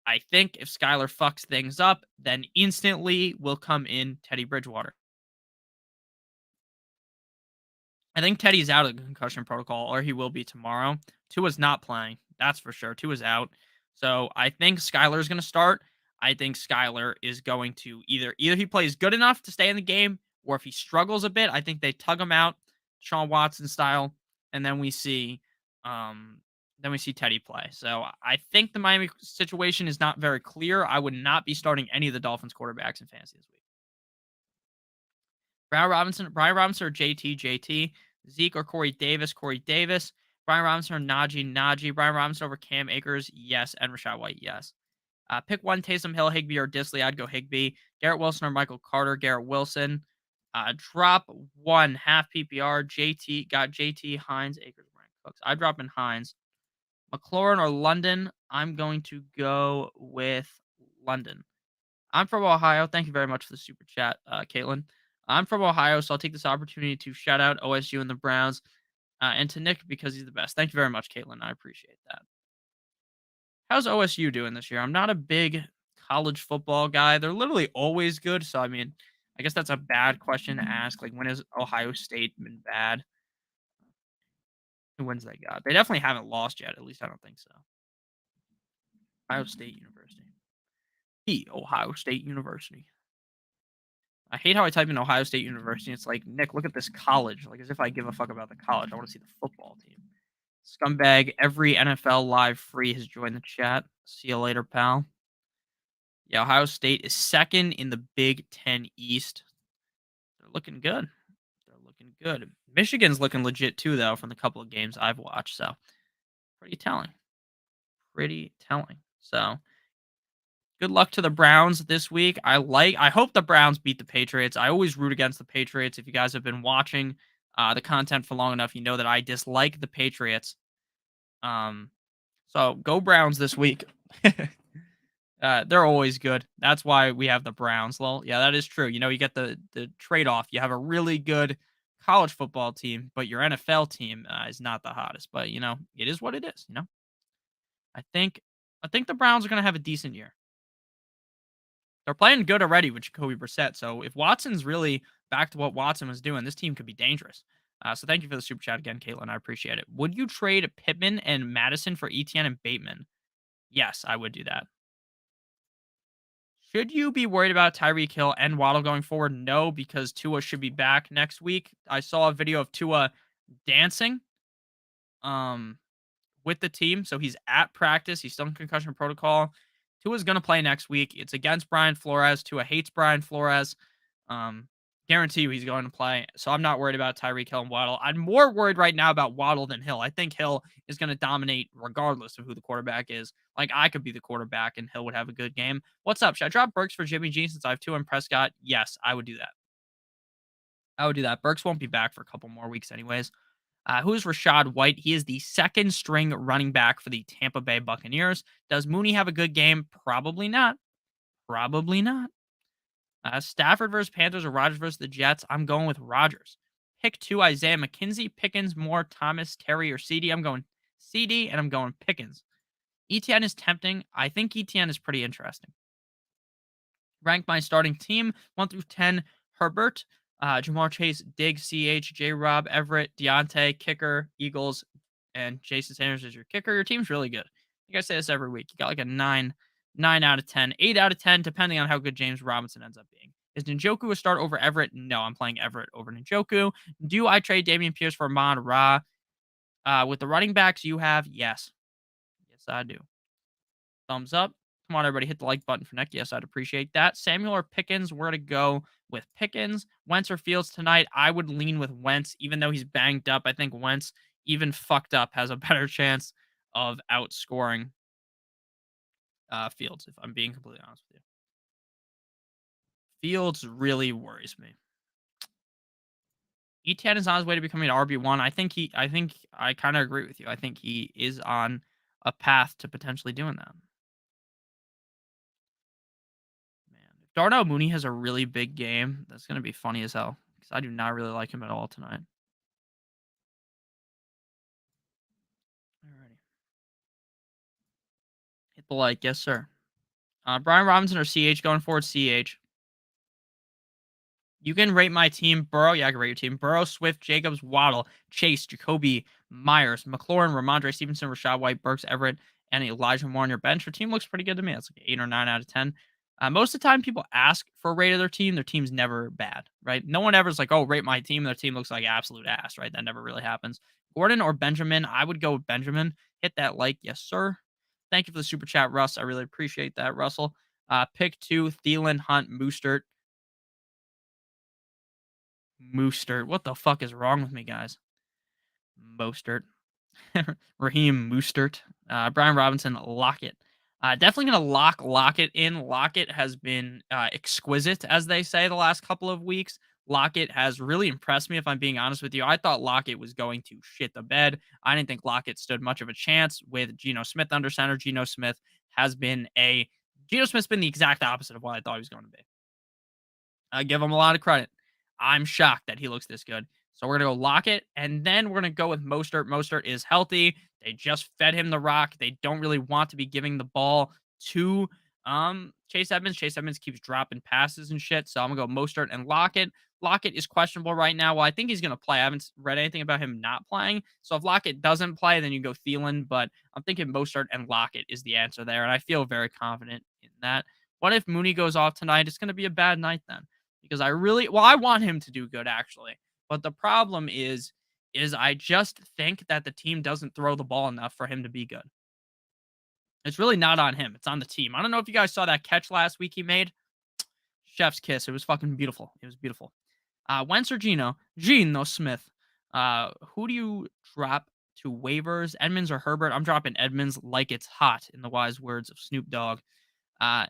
I think if Skylar fucks things up, then instantly will come in Teddy Bridgewater. I think Teddy's out of the concussion protocol, or he will be tomorrow. Tua's not playing. That's for sure. Tua's out. So I think Skylar's going to start. I think Skylar is going to either he plays good enough to stay in the game, or if he struggles a bit, I think they tug him out, Sean Watson style, and then we see Teddy play. So I think the Miami situation is not very clear. I would not be starting any of the Dolphins quarterbacks in fantasy this week. Brian Robinson or JT, Zeke or Corey Davis, Brian Robinson or Najee, Brian Robinson over Cam Akers, yes, and Rashad White, yes. Pick one, Taysom Hill, Higbee, or Disley. I'd go Higbee. Garrett Wilson or Michael Carter, Garrett Wilson. Drop one, half PPR, JT, Hines, Akers, Brian Cooks. I drop in Hines. McLaurin or London, I'm going to go with London. I'm from Ohio. Thank you very much for the super chat, Caitlin. I'm from Ohio, so I'll take this opportunity to shout out OSU and the Browns, and to Nick because he's the best. Thank you very much, Caitlin. I appreciate that. How's OSU doing this year? I'm not a big college football guy. They're literally always good. So, I mean, I guess that's a bad question to ask. Like, when has Ohio State been bad? Who wins they got? They definitely haven't lost yet. At least I don't think so. Ohio State University. Ohio State University. I hate how I type in Ohio State University. It's like, Nick, look at this college. Like, as if I give a fuck about the college. I want to see the football team. Scumbag, every NFL live free has joined the chat. See you later, pal. Yeah, Ohio State is second in the Big Ten East. They're looking good. Michigan's looking legit too, though, from the couple of games I've watched. So, pretty telling. So, good luck to the Browns this week. I hope the Browns beat the Patriots. I always root against the Patriots. If you guys have been watching the content for long enough, you know that I dislike the Patriots. So go Browns this week. They're always good. That's why we have the Browns. Well, yeah, that is true. You know, you get the trade-off. You have a really good college football team, but your NFL team is not the hottest. But, you know, it is what it is, you know? I think the Browns are going to have a decent year. They're playing good already with Jacoby Brissett. So if Watson's really back to what Watson was doing, this team could be dangerous. So thank you for the super chat again, Caitlin. I appreciate it. Would you trade Pitman and Madison for Etienne and Bateman? Yes, I would do that. Should you be worried about Tyreek Hill and Waddle going forward? No, because Tua should be back next week. I saw a video of Tua dancing with the team. So he's at practice. He's still in concussion protocol. Tua's going to play next week. It's against Brian Flores. Tua hates Brian Flores. Guarantee you he's going to play. So I'm not worried about Tyreek Hill and Waddle. I'm more worried right now about Waddle than Hill. I think Hill is going to dominate regardless of who the quarterback is. Like, I could be the quarterback and Hill would have a good game. What's up? Should I drop Burks for Jimmy G since I have Tua and Prescott? Yes, I would do that. Burks won't be back for a couple more weeks anyways. Who's Rashad White? He is the second string running back for the Tampa Bay Buccaneers. Does Mooney have a good game? Probably not. Stafford versus Panthers or Rodgers versus the Jets? I'm going with Rodgers. Pick two, Isaiah McKenzie, Pickens, Moore, Thomas, Terry, or CD. I'm going CD, and I'm going Pickens. ETN is tempting. I think ETN is pretty interesting. Rank my starting team 1 through 10. Herbert, Jamar Chase, Diggs, CH, J-Rob, Everett, Deontay, kicker, Eagles, and Jason Sanders is your kicker. Your team's really good. You guys say this every week. You got like a 9 out of 10, 8 out of 10, depending on how good James Robinson ends up being. Is Njoku a start over Everett? No, I'm playing Everett over Njoku. Do I trade Dameon Pierce for Amon Ra? With the running backs you have, yes. Yes, I do. Thumbs up. Come on, everybody, hit the like button for Nick. Yes, I'd appreciate that. Samuel or Pickens? We're to go with Pickens. Wentz or Fields tonight? I would lean with Wentz, even though he's banged up. I think Wentz, even fucked up, has a better chance of outscoring Fields, if I'm being completely honest with you. Fields really worries me. Etienne is on his way to becoming an RB1. I kind of agree with you. I think he is on a path to potentially doing that. Man, if Darnell Mooney has a really big game, that's gonna be funny as hell because I do not really like him at all tonight. Alrighty, hit the like, yes sir. Brian Robinson or CH going forward? CH. You can rate my team. Burrow, yeah, I can rate your team. Burrow, Swift, Jacobs, Waddle, Chase, Jacoby, Myers, McLaurin, Ramondre Stevenson, Rashad White, Burks, Everett, and Elijah Moore on your bench. Your team looks pretty good to me. That's like 8 or 9 out of 10. Most of the time, people ask for a rate of their team. Their team's never bad, right? No one ever's like, oh, rate my team. Their team looks like absolute ass, right? That never really happens. Gordon or Benjamin, I would go with Benjamin. Hit that like, yes, sir. Thank you for the super chat, Russ. I really appreciate that, Russell. Pick two, Thielen, Hunt, Moostert. Moostert. What the fuck is wrong with me, guys? Mostert. Raheem Moostert. Brian Robinson, Lockett. Definitely going to lock Lockett in. Lockett has been exquisite, as they say, the last couple of weeks. Lockett has really impressed me, if I'm being honest with you. I thought Lockett was going to shit the bed. I didn't think Lockett stood much of a chance with Geno Smith under center. Geno Smith's been the exact opposite of what I thought he was going to be. I give him a lot of credit. I'm shocked that he looks this good. So we're gonna go Lockett, and then we're gonna go with Mostert. Mostert is healthy. They just fed him the rock. They don't really want to be giving the ball to Chase Edmonds. Chase Edmonds keeps dropping passes and shit. So I'm gonna go Mostert and Lockett. Lockett is questionable right now. Well, I think he's gonna play. I haven't read anything about him not playing. So if Lockett doesn't play, then you go Thielen. But I'm thinking Mostert and Lockett is the answer there, and I feel very confident in that. What if Mooney goes off tonight? It's gonna be a bad night then because I want him to do good actually. But the problem is I just think that the team doesn't throw the ball enough for him to be good. It's really not on him. It's on the team. I don't know if you guys saw that catch last week he made. Chef's kiss. It was fucking beautiful. It was beautiful. Wentz or Geno? Geno Smith. Who do you drop to waivers? Edmonds or Herbert? I'm dropping Edmonds like it's hot, in the wise words of Snoop Dogg. Uh,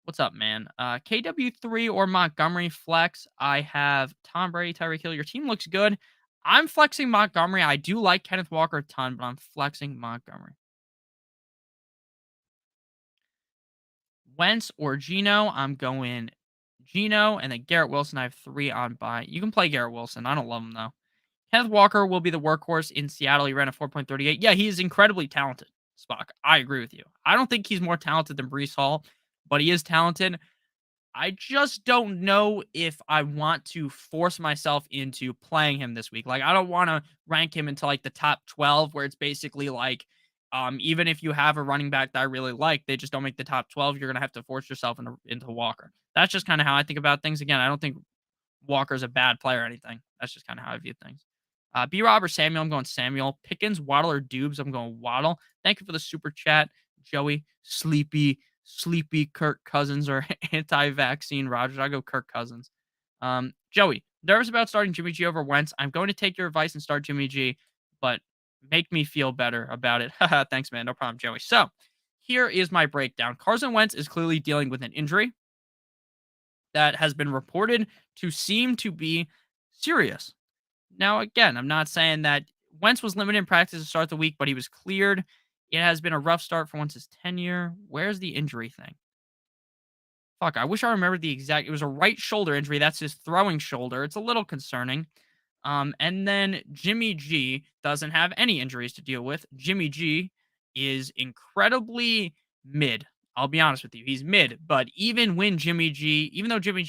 What's up, man? KW3 or Montgomery flex. I have Tom Brady, Tyreek Hill. Your team looks good. I'm flexing Montgomery. I do like Kenneth Walker a ton, but I'm flexing Montgomery. Wentz or Geno. I'm going Geno, and then Garrett Wilson. I have 3 on buy. You can play Garrett Wilson. I don't love him though. Kenneth Walker will be the workhorse in Seattle. He ran a 4.38. Yeah, he is incredibly talented. Spock. I agree with you. I don't think he's more talented than Brees Hall, but he is talented. I just don't know if I want to force myself into playing him this week. Like, I don't want to rank him into like the top 12, where it's basically like, even if you have a running back that I really like, they just don't make the top 12. You're gonna have to force yourself into Walker. That's just kind of how I think about things. Again, I don't think Walker's a bad player or anything. That's just kind of how I view things. B. Rob or Samuel, I'm going Samuel. Pickens, Waddle, or Dubes, I'm going Waddle. Thank you for the super chat, Joey. Sleepy Kirk Cousins or anti-vaccine Rogers. I go Kirk Cousins. Joey, nervous about starting Jimmy G over Wentz. I'm going to take your advice and start Jimmy G, but make me feel better about it. Thanks, man. No problem, Joey. So here is my breakdown. Carson Wentz is clearly dealing with an injury that has been reported to seem to be serious. Now, again, I'm not saying that Wentz was limited in practice to start the week, but he was cleared. It has been a rough start for Wentz's tenure. Where's the injury thing? Fuck, I wish I remembered the exact. It was a right shoulder injury. That's his throwing shoulder. It's a little concerning. And then Jimmy G doesn't have any injuries to deal with. Jimmy G is incredibly mid. I'll be honest with you. He's mid. But even though Jimmy G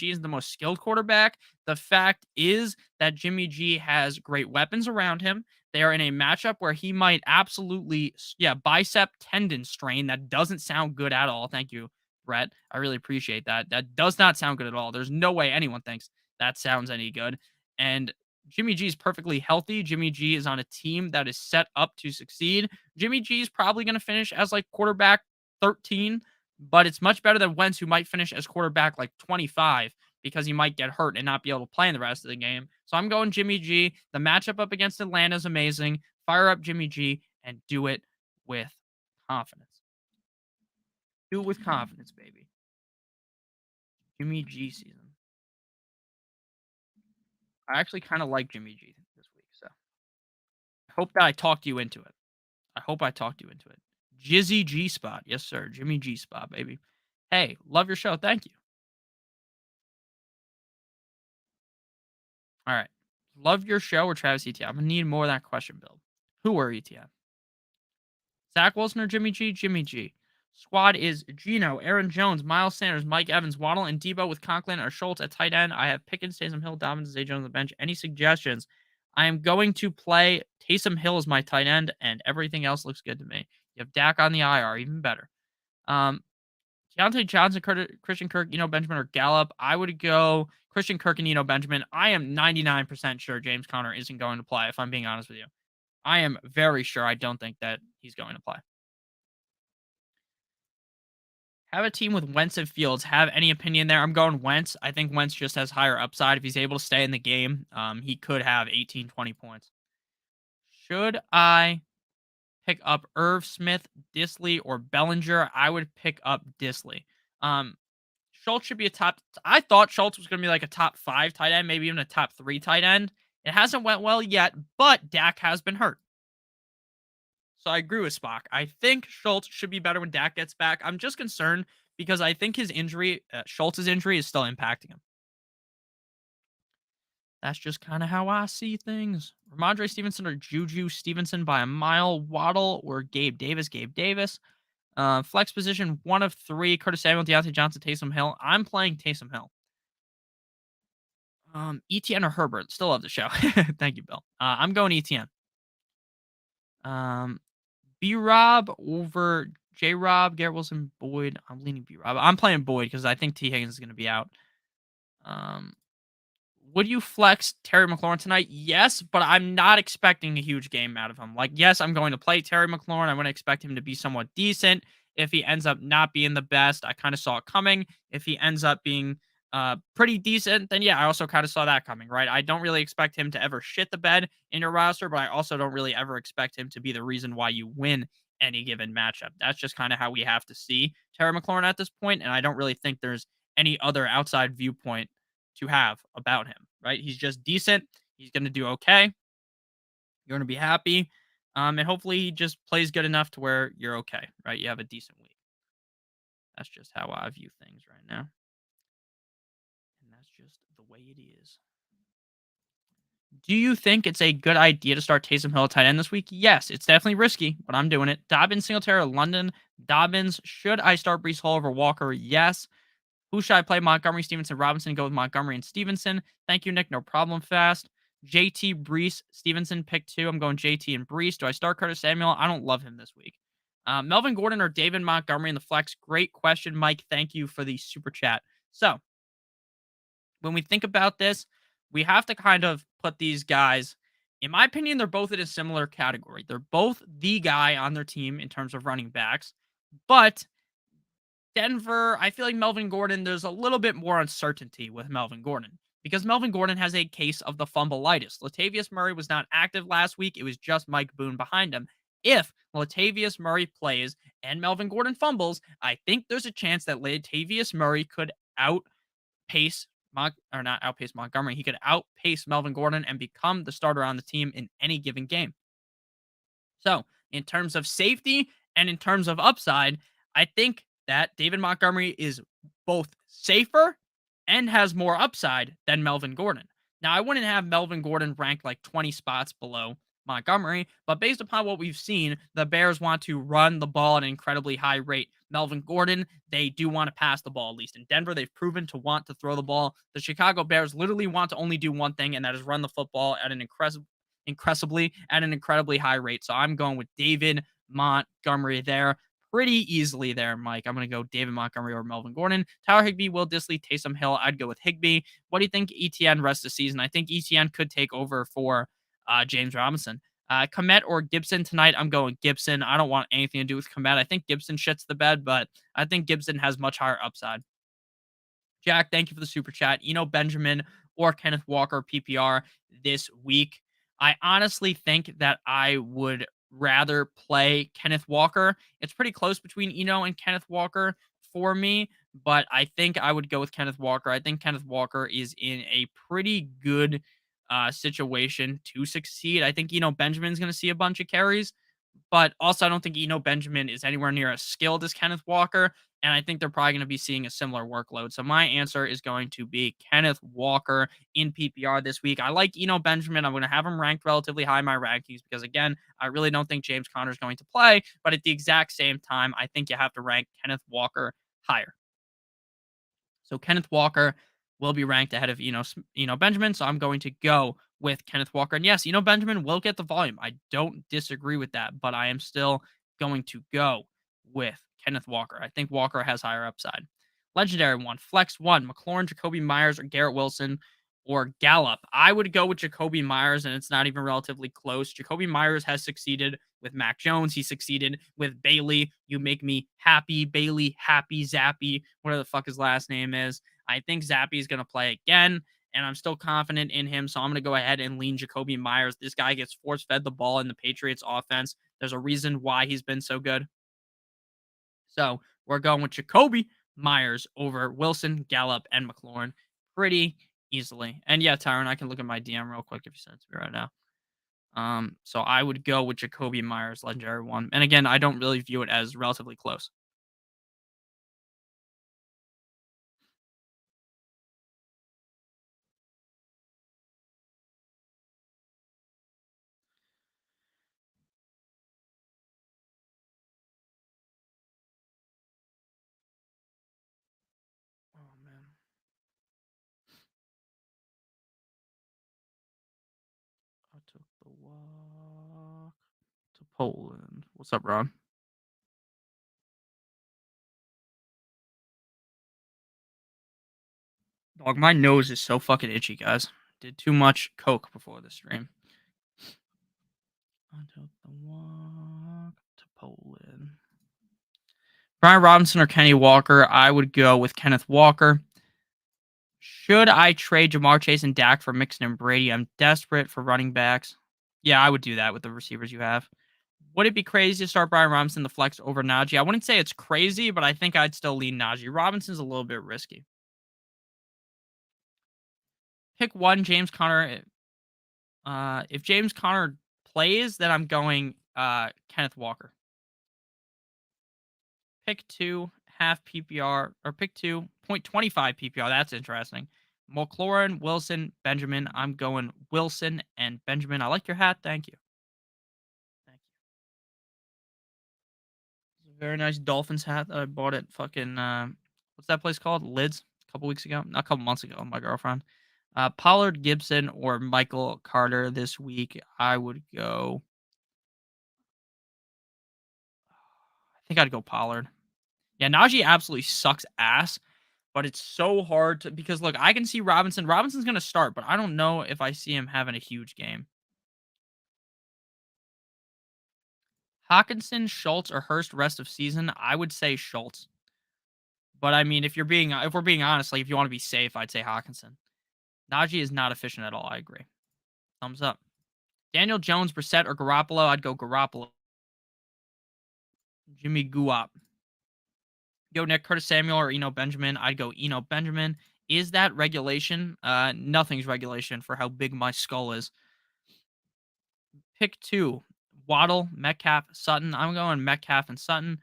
is the most skilled quarterback, the fact is that Jimmy G has great weapons around him. They are in a matchup where he might absolutely, yeah, bicep tendon strain. That doesn't sound good at all. Thank you, Brett. I really appreciate that. That does not sound good at all. There's no way anyone thinks that sounds any good. And Jimmy G is perfectly healthy. Jimmy G is on a team that is set up to succeed. Jimmy G is probably going to finish as like quarterback 13, but it's much better than Wentz, who might finish as quarterback like 25 because he might get hurt and not be able to play in the rest of the game. So I'm going Jimmy G. The matchup up against Atlanta is amazing. Fire up Jimmy G and do it with confidence. Do it with confidence, baby. Jimmy G season. I actually kind of like Jimmy G this week, so I hope that I talked you into it. I hope hope I talked you into it. Jizzy G Spot. Yes, sir. Jimmy G Spot, baby. Hey, love your show. Thank you. All right. Love your show or Travis Etienne? I'm going to need more of that question build. Who are Etienne? Zach Wilson or Jimmy G? Jimmy G. Squad is Gino, Aaron Jones, Miles Sanders, Mike Evans, Waddle, and Debo with Conklin or Schultz at tight end. I have Pickens, Taysom Hill, Dobbins, Zay Jones on the bench. Any suggestions? I am going to play Taysom Hill as my tight end, and everything else looks good to me. You have Dak on the IR, even better. Deontay Johnson, Christian Kirk, Benjamin, or Gallup. I would go Christian Kirk and Benjamin. I am 99% sure James Conner isn't going to play, if I'm being honest with you. I am very sure I don't think that he's going to play. Have a team with Wentz and Fields. Have any opinion there? I'm going Wentz. I think Wentz just has higher upside. If he's able to stay in the game, he could have 18, 20 points. Should I pick up Irv Smith, Disley, or Bellinger? I would pick up Disley. Schultz should be a top. I thought Schultz was going to be like a top 5 tight end, maybe even a top 3 tight end. It hasn't went well yet, but Dak has been hurt. So I agree with Spock. I think Schultz should be better when Dak gets back. I'm just concerned because I think his injury, Schultz's injury, is still impacting him. That's just kind of how I see things. Ramondre Stevenson or Juju Stevenson by a mile. Waddle or Gabe Davis. Gabe Davis. Flex position 1 of 3. Curtis Samuel, Deontay Johnson, Taysom Hill. I'm playing Taysom Hill. ETN or Herbert. Still love the show. Thank you, Bill. I'm going ETN. B-Rob over J-Rob, Garrett Wilson, Boyd. I'm leaning B-Rob. I'm playing Boyd because I think T. Higgins is going to be out. Would you flex Terry McLaurin tonight? Yes, but I'm not expecting a huge game out of him. Like, yes, I'm going to play Terry McLaurin. I want to expect him to be somewhat decent. If he ends up not being the best, I kind of saw it coming. If he ends up being pretty decent, then yeah, I also kind of saw that coming, right? I don't really expect him to ever shit the bed in your roster, but I also don't really ever expect him to be the reason why you win any given matchup. That's just kind of how we have to see Terry McLaurin at this point, and I don't really think there's any other outside viewpoint to have about him, right? He's just decent. He's going to do okay. You're going to be happy. And hopefully he just plays good enough to where you're okay, right? You have a decent week. That's just how I view things right now. And that's just the way it is. Do you think it's a good idea to start Taysom Hill at tight end this week? Yes, it's definitely risky, but I'm doing it. Dobbins, Singletary, London. Dobbins, should I start Breece Hall over Walker? Yes. Who should I play? Montgomery, Stevenson, Robinson. Go with Montgomery and Stevenson. Thank you, Nick. No problem. Fast. JT, Breece, Stevenson, pick 2. I'm going JT and Breece. Do I start Curtis Samuel? I don't love him this week. Melvin Gordon or David Montgomery in the flex? Great question, Mike. Thank you for the super chat. So, when we think about this, we have to kind of put these guys, in my opinion, they're both in a similar category. They're both the guy on their team in terms of running backs, but Denver, I feel like Melvin Gordon, there's a little bit more uncertainty with Melvin Gordon because Melvin Gordon has a case of the fumbleitis. Latavius Murray was not active last week. It was just Mike Boone behind him. If Latavius Murray plays and Melvin Gordon fumbles, I think there's a chance that Latavius Murray could outpace not outpace Montgomery. He could outpace Melvin Gordon and become the starter on the team in any given game. So, in terms of safety and in terms of upside, I think that David Montgomery is both safer and has more upside than Melvin Gordon. Now, I wouldn't have Melvin Gordon ranked like 20 spots below Montgomery, but based upon what we've seen, the Bears want to run the ball at an incredibly high rate. Melvin Gordon, they do want to pass the ball, at least in Denver. They've proven to want to throw the ball. The Chicago Bears literally want to only do one thing, and that is run the football at an incredibly high rate. So I'm going with David Montgomery there. Pretty easily there, Mike. I'm going to go David Montgomery or Melvin Gordon. Tyler Higbee, Will Disley, Taysom Hill. I'd go with Higbee. What do you think ETN rest of the season? I think ETN could take over for James Robinson. Komet or Gibson tonight? I'm going Gibson. I don't want anything to do with Komet. I think Gibson shits the bed, but I think Gibson has much higher upside. Jack, thank you for the super chat. Benjamin or Kenneth Walker PPR this week. I honestly think that I would rather play Kenneth Walker. It's pretty close between and Kenneth Walker for me, but I think I would go with Kenneth Walker. I think Kenneth Walker is in a pretty good situation to succeed. I think Benjamin's going to see a bunch of carries, But also, I don't think Benjamin is anywhere near as skilled as Kenneth Walker, and I think they're probably going to be seeing a similar workload. So my answer is going to be Kenneth Walker in PPR this week. I like Benjamin. I'm going to have him ranked relatively high in my rankings because, again, I really don't think James Conner is going to play. But at the exact same time, I think you have to rank Kenneth Walker higher. So Kenneth Walker will be ranked ahead of Benjamin. So I'm going to go with Kenneth Walker. And yes, Benjamin will get the volume. I don't disagree with that, but I am still going to go with Kenneth Walker. I think Walker has higher upside. Legendary one, flex one, McLaurin, Jacoby Myers, or Garrett Wilson, or Gallup. I would go with Jacoby Myers, and it's not even relatively close. Jacoby Myers has succeeded with Mac Jones. He succeeded with Bailey. You make me happy, Bailey, happy, Zappy, whatever the fuck his last name is. I think Zappy is going to play again, and I'm still confident in him. So I'm going to go ahead and lean Jacoby Myers. This guy gets force fed the ball in the Patriots offense. There's a reason why he's been so good. So we're going with Jacoby Myers over Wilson, Gallup, and McLaurin pretty easily. And yeah, Tyron, I can look at my DM real quick if you send it to me right now. So I would go with Jacoby Myers, legendary one. And again, I don't really view it as relatively close. Oh man. I took the walk to Poland. What's up, Ron? Dog, my nose is so fucking itchy, guys. Did too much coke before the stream. I took the walk to Poland. Brian Robinson or Kenny Walker? I would go with Kenneth Walker. Should I trade Jamar Chase and Dak for Mixon and Brady? I'm desperate for running backs. Yeah, I would do that with the receivers you have. Would it be crazy to start Brian Robinson the flex over Najee? I wouldn't say it's crazy, but I think I'd still lean Najee. Robinson's a little bit risky. Pick one, James Conner. If James Conner plays, then I'm going Kenneth Walker. Pick two, half PPR, or pick two, 0.25 PPR. That's interesting. McLaurin, Wilson, Benjamin. I'm going Wilson and Benjamin. I like your hat. Thank you. Thank you. It's a very nice Dolphins hat that I bought at fucking what's that place called? Lids a couple weeks ago. Not a couple months ago. My girlfriend. Pollard, Gibson, or Michael Carter this week. I would go. I think I'd go Pollard. Yeah, Najee absolutely sucks ass, but it's so hard to because look, I can see Robinson. Robinson's gonna start, but I don't know if I see him having a huge game. Hawkinson, Schultz, or Hurst rest of season. I would say Schultz. But I mean, if we're being honest, like if you want to be safe, I'd say Hawkinson. Najee is not efficient at all. I agree. Thumbs up. Daniel Jones, Brissett, or Garoppolo. I'd go Garoppolo. Jimmy Guap. Go Nick Curtis Samuel or Benjamin. I'd go Benjamin. Is that regulation? Nothing's regulation for how big my skull is. Pick two. Waddle, Metcalf, Sutton. I'm going Metcalf and Sutton.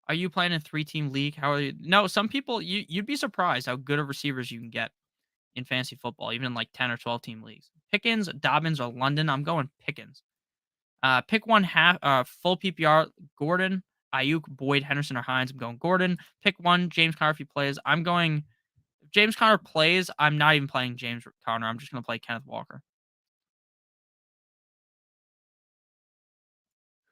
Are you playing a 3-team league? How are you? No, some people you'd be surprised how good of receivers you can get in fantasy football, even in like 10 or 12-team leagues. Pickens, Dobbins, or London. I'm going Pickens. Pick one half full PPR. Gordon, Ayuk, Boyd, Henderson, or Hines. I'm going Gordon. Pick one. James Conner if he plays. I'm going. If James Conner plays, I'm not even playing James Conner. I'm just going to play Kenneth Walker.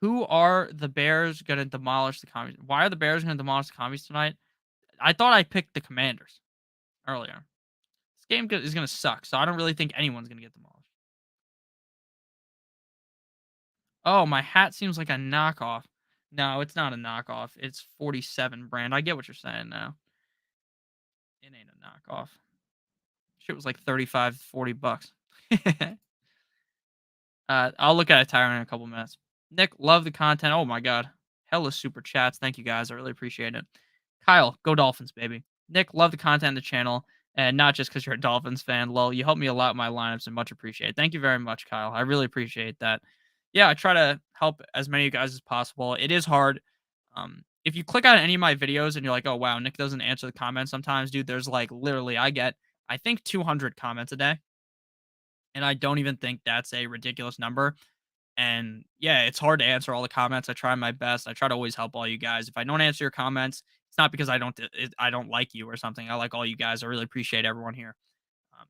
Who are the Bears going to demolish the Commies? Why are the Bears going to demolish the Commies tonight? I thought I picked the Commanders earlier. This game is going to suck, so I don't really think anyone's going to get demolished. Oh, my hat seems like a knockoff. No, it's not a knockoff. It's 47 brand. I get what you're saying now. It ain't a knockoff. Shit was like 35, $40. I'll look at it, Tyron, in a couple minutes. Nick, love the content. Oh my god. Hella super chats. Thank you guys. I really appreciate it. Kyle, go Dolphins, baby. Nick, love the content on the channel. And not just because you're a Dolphins fan. Lol, you helped me a lot in my lineups and much appreciated. Thank you very much, Kyle. I really appreciate that. yeah, I try to help as many of you guys as possible. It is hard. If you click on any of my videos and you're like, "Oh wow, Nick doesn't answer the comments sometimes," dude. There's like literally, I get I think 200 comments a day, and I don't even think that's a ridiculous number. And yeah, it's hard to answer all the comments. I try my best. I try to always help all you guys. If I don't answer your comments, it's not because I don't like you or something. I like all you guys. I really appreciate everyone here.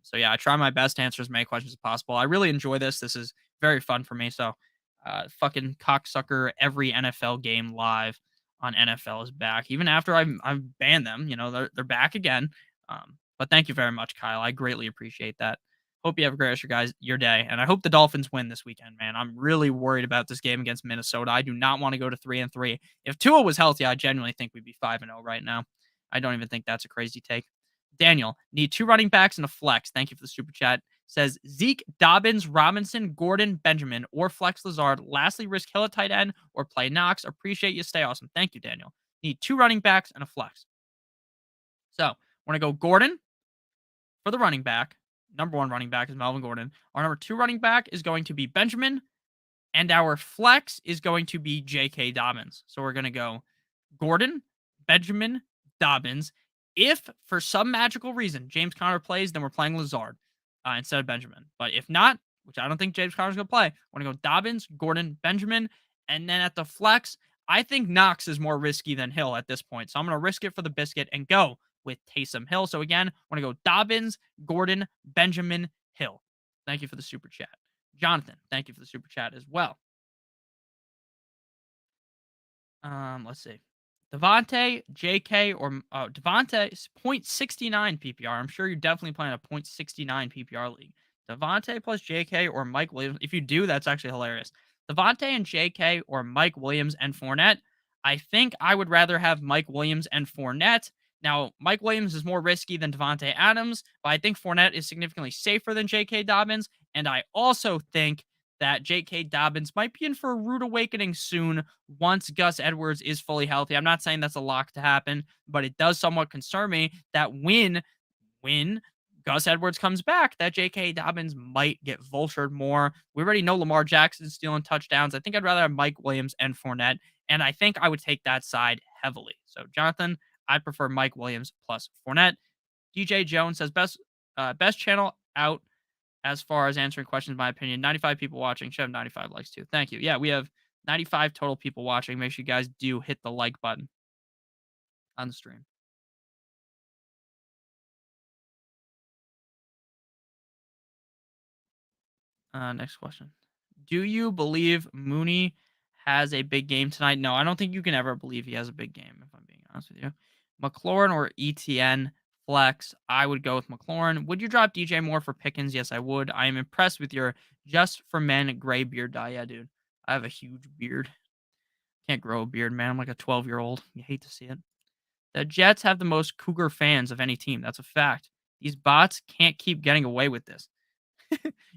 So yeah, I try my best to answer as many questions as possible. I really enjoy this. This is very fun for me. So, fucking cocksucker, every NFL game live on NFL is back. Even after I've banned them, they're back again. But thank you very much, Kyle. I greatly appreciate that. Hope you have a great rest of your day, and I hope the Dolphins win this weekend, man. I'm really worried about this game against Minnesota. I do not want to go to 3-3. If Tua was healthy, I genuinely think we'd be 5-0 right now. I don't even think that's a crazy take. Daniel, need two running backs and a flex. Thank you for the super chat. Says Zeke, Dobbins, Robinson, Gordon, Benjamin, or flex Lazard. Lastly, risk Hill at tight end or play Knox. Appreciate you. Stay awesome. Thank you, Daniel. Need two running backs and a flex. So, want to go Gordon for the running back. Number one running back is Melvin Gordon. Our number two running back is going to be Benjamin. And our flex is going to be J.K. Dobbins. So we're going to go Gordon, Benjamin, Dobbins. If for some magical reason James Conner plays, then we're playing Lazard instead of Benjamin. But if not, which I don't think James Conner's going to play, we're going to go Dobbins, Gordon, Benjamin. And then at the flex, I think Knox is more risky than Hill at this point. So I'm going to risk it for the biscuit and go with Taysom Hill. So again, we're going to go Dobbins, Gordon, Benjamin, Hill. Thank you for the super chat. Jonathan, thank you for the super chat as well. Let's see. Devontae, JK, or Devontae, 0.69 PPR. I'm sure you're definitely playing a 0.69 PPR league. Devontae plus JK or Mike Williams. If you do, that's actually hilarious. Devontae and JK or Mike Williams and Fournette. I think I would rather have Mike Williams and Fournette. Now, Mike Williams is more risky than Devontae Adams, but I think Fournette is significantly safer than J.K. Dobbins. And I also think that J.K. Dobbins might be in for a rude awakening soon once Gus Edwards is fully healthy. I'm not saying that's a lock to happen, but it does somewhat concern me that when Gus Edwards comes back, that J.K. Dobbins might get vultured more. We already know Lamar Jackson's stealing touchdowns. I think I'd rather have Mike Williams and Fournette, and I think I would take that side heavily. So, Jonathan, I'd prefer Mike Williams plus Fournette. DJ Jones says best channel out as far as answering questions, in my opinion. 95 people watching. Should have 95 likes too. Thank you. Yeah, we have 95 total people watching. Make sure you guys do hit the like button on the stream. Next question. Do you believe Mooney has a big game tonight? No, I don't think you can ever believe he has a big game, if I'm being honest with you. McLaurin or ETN flex? I would go with McLaurin. Would you drop DJ Moore for Pickens? Yes, I would. I am impressed with your just for men gray beard dye. Yeah, dude. I have a huge beard. Can't grow a beard, man. I'm like a 12-year-old. You hate to see it. The Jets have the most Cougar fans of any team. That's a fact. These bots can't keep getting away with this.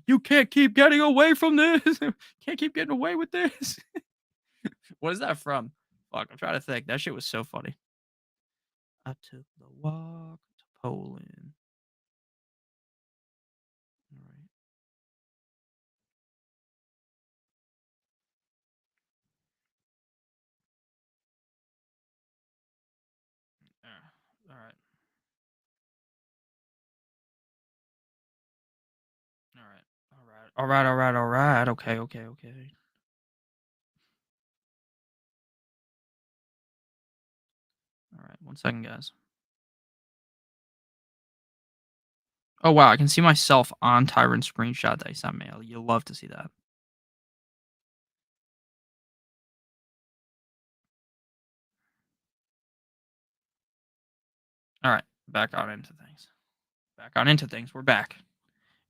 You can't keep getting away from this. Can't keep getting away with this. What is that from? Fuck, I'm trying to think. That shit was so funny. I took the walk to Poland. All right. All right. All right. All right. All right. All right. All right. Okay. Okay. Okay. All right. 1 second, guys. Oh wow, I can see myself on Tyron's screenshot that he sent me. You'll love to see that. All right, back on into things. Back on into things. We're back.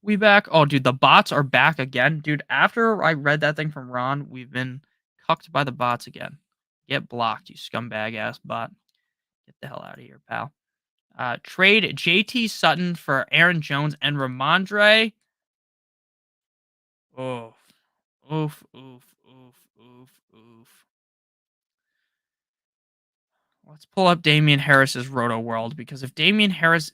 We back. Oh, dude, the bots are back again, dude. After I read that thing from Ron, we've been cucked by the bots again. Get blocked, you scumbag ass bot. Get the hell out of here, pal. Trade JT Sutton for Aaron Jones and Ramondre. Oof. Oof, oof, oof, oof, oof. Let's pull up Damien Harris's Roto World because if Damien Harris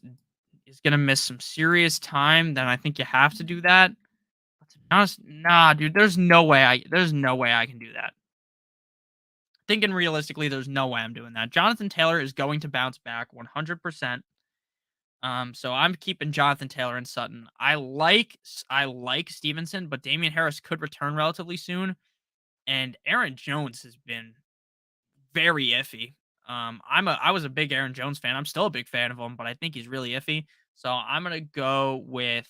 is going to miss some serious time, then I think you have to do that. Let's Nah, dude. There's no way I can do that. Thinking realistically, there's no way I'm doing that. Jonathan Taylor is going to bounce back 100%. So I'm keeping Jonathan Taylor and Sutton. I like Stevenson, but Damien Harris could return relatively soon, and Aaron Jones has been very iffy. I was a big Aaron Jones fan. I'm still a big fan of him, but I think he's really iffy. So I'm gonna go with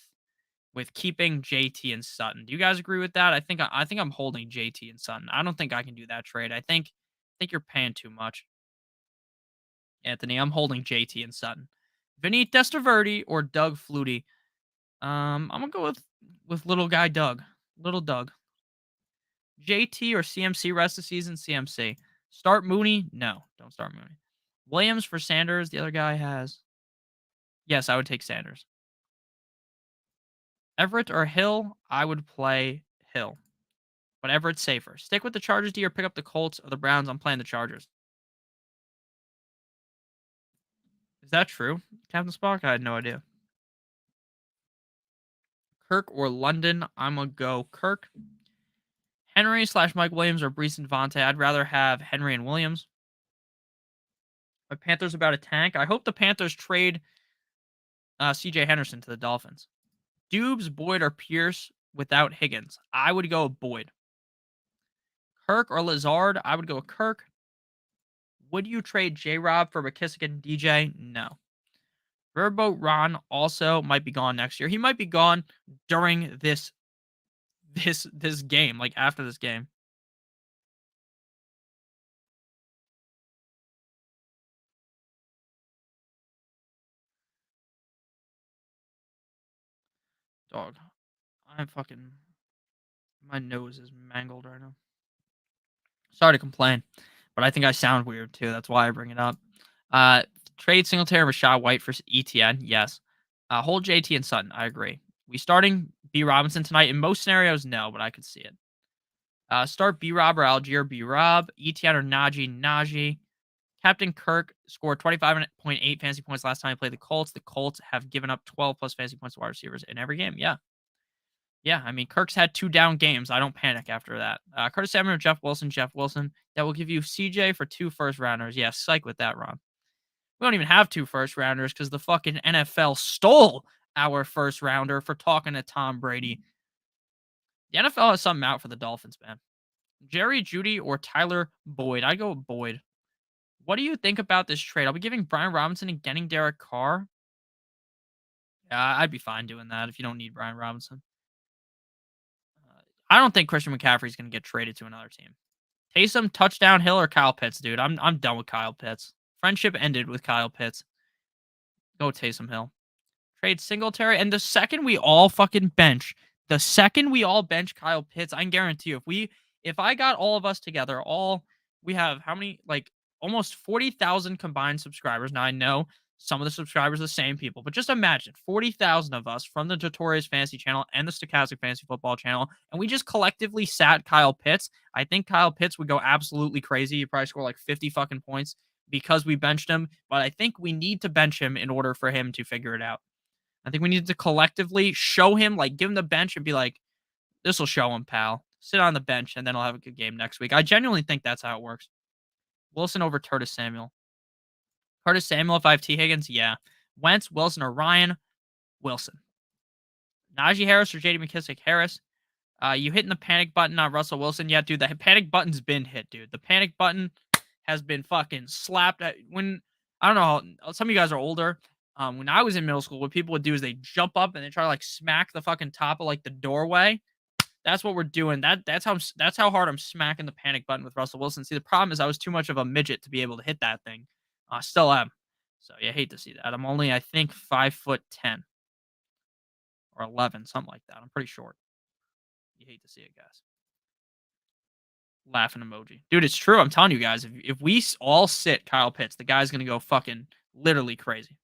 keeping JT and Sutton. Do you guys agree with that? I think I'm holding JT and Sutton. I don't think I can do that trade. I think you're paying too much, Anthony. I'm holding JT and Sutton. Vinny Testaverde or Doug Flutie. I'm gonna go with little guy Doug, little Doug. JT or CMC rest of the season. CMC. Start Mooney. No, don't start Mooney. Williams for Sanders. The other guy has. Yes, I would take Sanders. Everett or Hill. I would play Hill, but Everett's safer. Stick with the Chargers, D, or pick up the Colts or the Browns. I'm playing the Chargers. Is that true, Captain Spock? I had no idea. Kirk or London. I'm gonna go Kirk. Henry slash Mike Williams or Brees and Vontae. I'd rather have Henry and Williams. My Panthers about a tank. I hope the Panthers trade CJ Henderson to the Dolphins. Dubes, Boyd, or Pierce without Higgins. I would go Boyd. Kirk or Lazard. I would go Kirk. Would you trade J Rob for McKissick and DJ? No. Verbo Ron also might be gone next year. He might be gone during this game, like after this game. Dog. I'm fucking my nose is mangled right now. Sorry to complain, but I think I sound weird too. That's why I bring it up. Uh, Trade Singletary Rashad White for ETN. Yes. Hold JT and Sutton. I agree. We starting B Robinson tonight? In most scenarios, no, but I could see it. Start B Rob or Algier B Rob. ETN or Najee. Captain Kirk scored 25.8 fantasy points last time he played the Colts. The Colts have given up 12 plus fantasy points to wide receivers in every game. Yeah. Yeah, I mean, Kirk's had 2 down games. I don't panic after that. Curtis Samuel, Jeff Wilson. That will give you CJ for 2 first rounders. Yeah, psych with that, Ron. We don't even have 2 first rounders because the fucking NFL stole our first rounder for talking to Tom Brady. The NFL has something out for the Dolphins, man. Jerry Judy or Tyler Boyd. I go with Boyd. What do you think about this trade? I'll be giving Brian Robinson and getting Derek Carr. Yeah, I'd be fine doing that if you don't need Brian Robinson. I don't think Christian McCaffrey's going to get traded to another team. Taysom, touchdown Hill, or Kyle Pitts, dude. I'm done with Kyle Pitts. Friendship ended with Kyle Pitts. Go Taysom Hill. Trade Singletary, and the second we all bench Kyle Pitts, I can guarantee you, if I got all of us together, we have how many, like almost 40,000 combined subscribers. Now I know some of the subscribers are the same people, but just imagine 40,000 of us from the Notorious Fantasy channel and the Stochastic Fantasy Football channel, and we just collectively sat Kyle Pitts. I think Kyle Pitts would go absolutely crazy. He'd probably score like 50 fucking points because we benched him, but I think we need to bench him in order for him to figure it out. I think we need to collectively show him, like, give him the bench and be like, this will show him, pal. Sit on the bench, and then I'll have a good game next week. I genuinely think that's how it works. Wilson over Curtis Samuel. Curtis Samuel, if I have T. Higgins, yeah. Wentz, Wilson, or Ryan, Wilson. Najee Harris or J.D. McKissick, Harris. You hitting the panic button on Russell Wilson? Yeah, dude, the panic button's been hit, dude. The panic button has been fucking slapped. When I don't know how some of you guys are older. When I was in middle school, what people would do is they jump up and they try to like smack the fucking top of like the doorway. That's what we're doing. That's how hard I'm smacking the panic button with Russell Wilson. See, the problem is I was too much of a midget to be able to hit that thing. I still am. So yeah, hate to see that. I'm only, I think, 5'10" or 11, something like that. I'm pretty short. You hate to see it, guys. Laughing emoji, dude. It's true. I'm telling you guys. If we all sit Kyle Pitts, the guy's gonna go fucking literally crazy.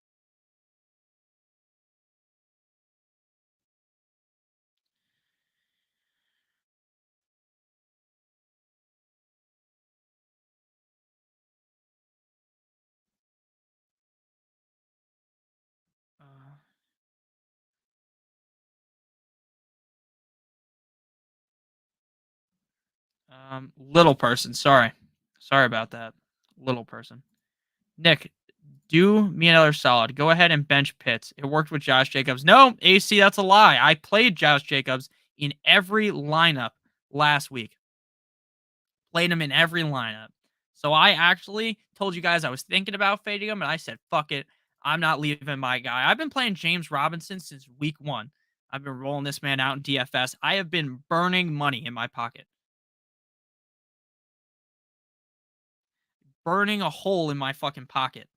Uh, Little person. Sorry. Sorry about that. Little person. Nick, do me another solid. Go ahead and bench Pitts. It worked with Josh Jacobs. No, AC, that's a lie. I played Josh Jacobs in every lineup last week. Played him in every lineup. So I actually told you guys I was thinking about fading him, and I said, fuck it. I'm not leaving my guy. I've been playing James Robinson since week 1. I've been rolling this man out in DFS. I have been burning money in my pocket. Burning a hole in my fucking pocket.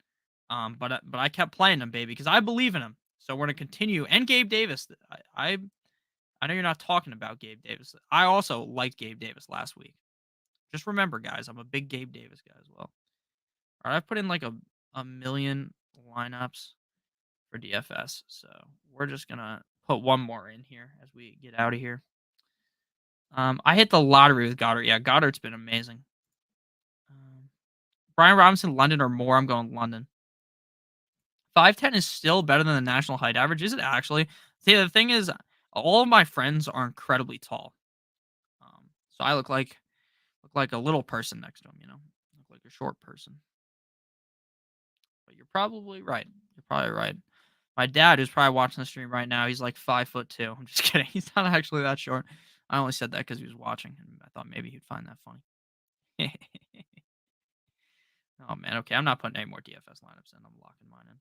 But I kept playing him, baby, because I believe in him. So we're gonna continue. And Gabe Davis. I know you're not talking about Gabe Davis. I also liked Gabe Davis last week. Just remember, guys, I'm a big Gabe Davis guy as well. All right, I've put in like a million lineups for DFS, so we're just gonna put one more in here as we get out of here. I hit the lottery with Goddard. Yeah, Goddard's been amazing. Brian Robinson, London or more. I'm going London. 5'10" is still better than the national height average. Is it actually? See, the thing is, all of my friends are incredibly tall. So I look like a little person next to him, look like a short person. But you're probably right. You're probably right. My dad, who's probably watching the stream right now, he's like 5'2". I'm just kidding. He's not actually that short. I only said that because he was watching, and I thought maybe he'd find that funny. Oh man, okay. I'm not putting any more DFS lineups in. I'm locking mine in.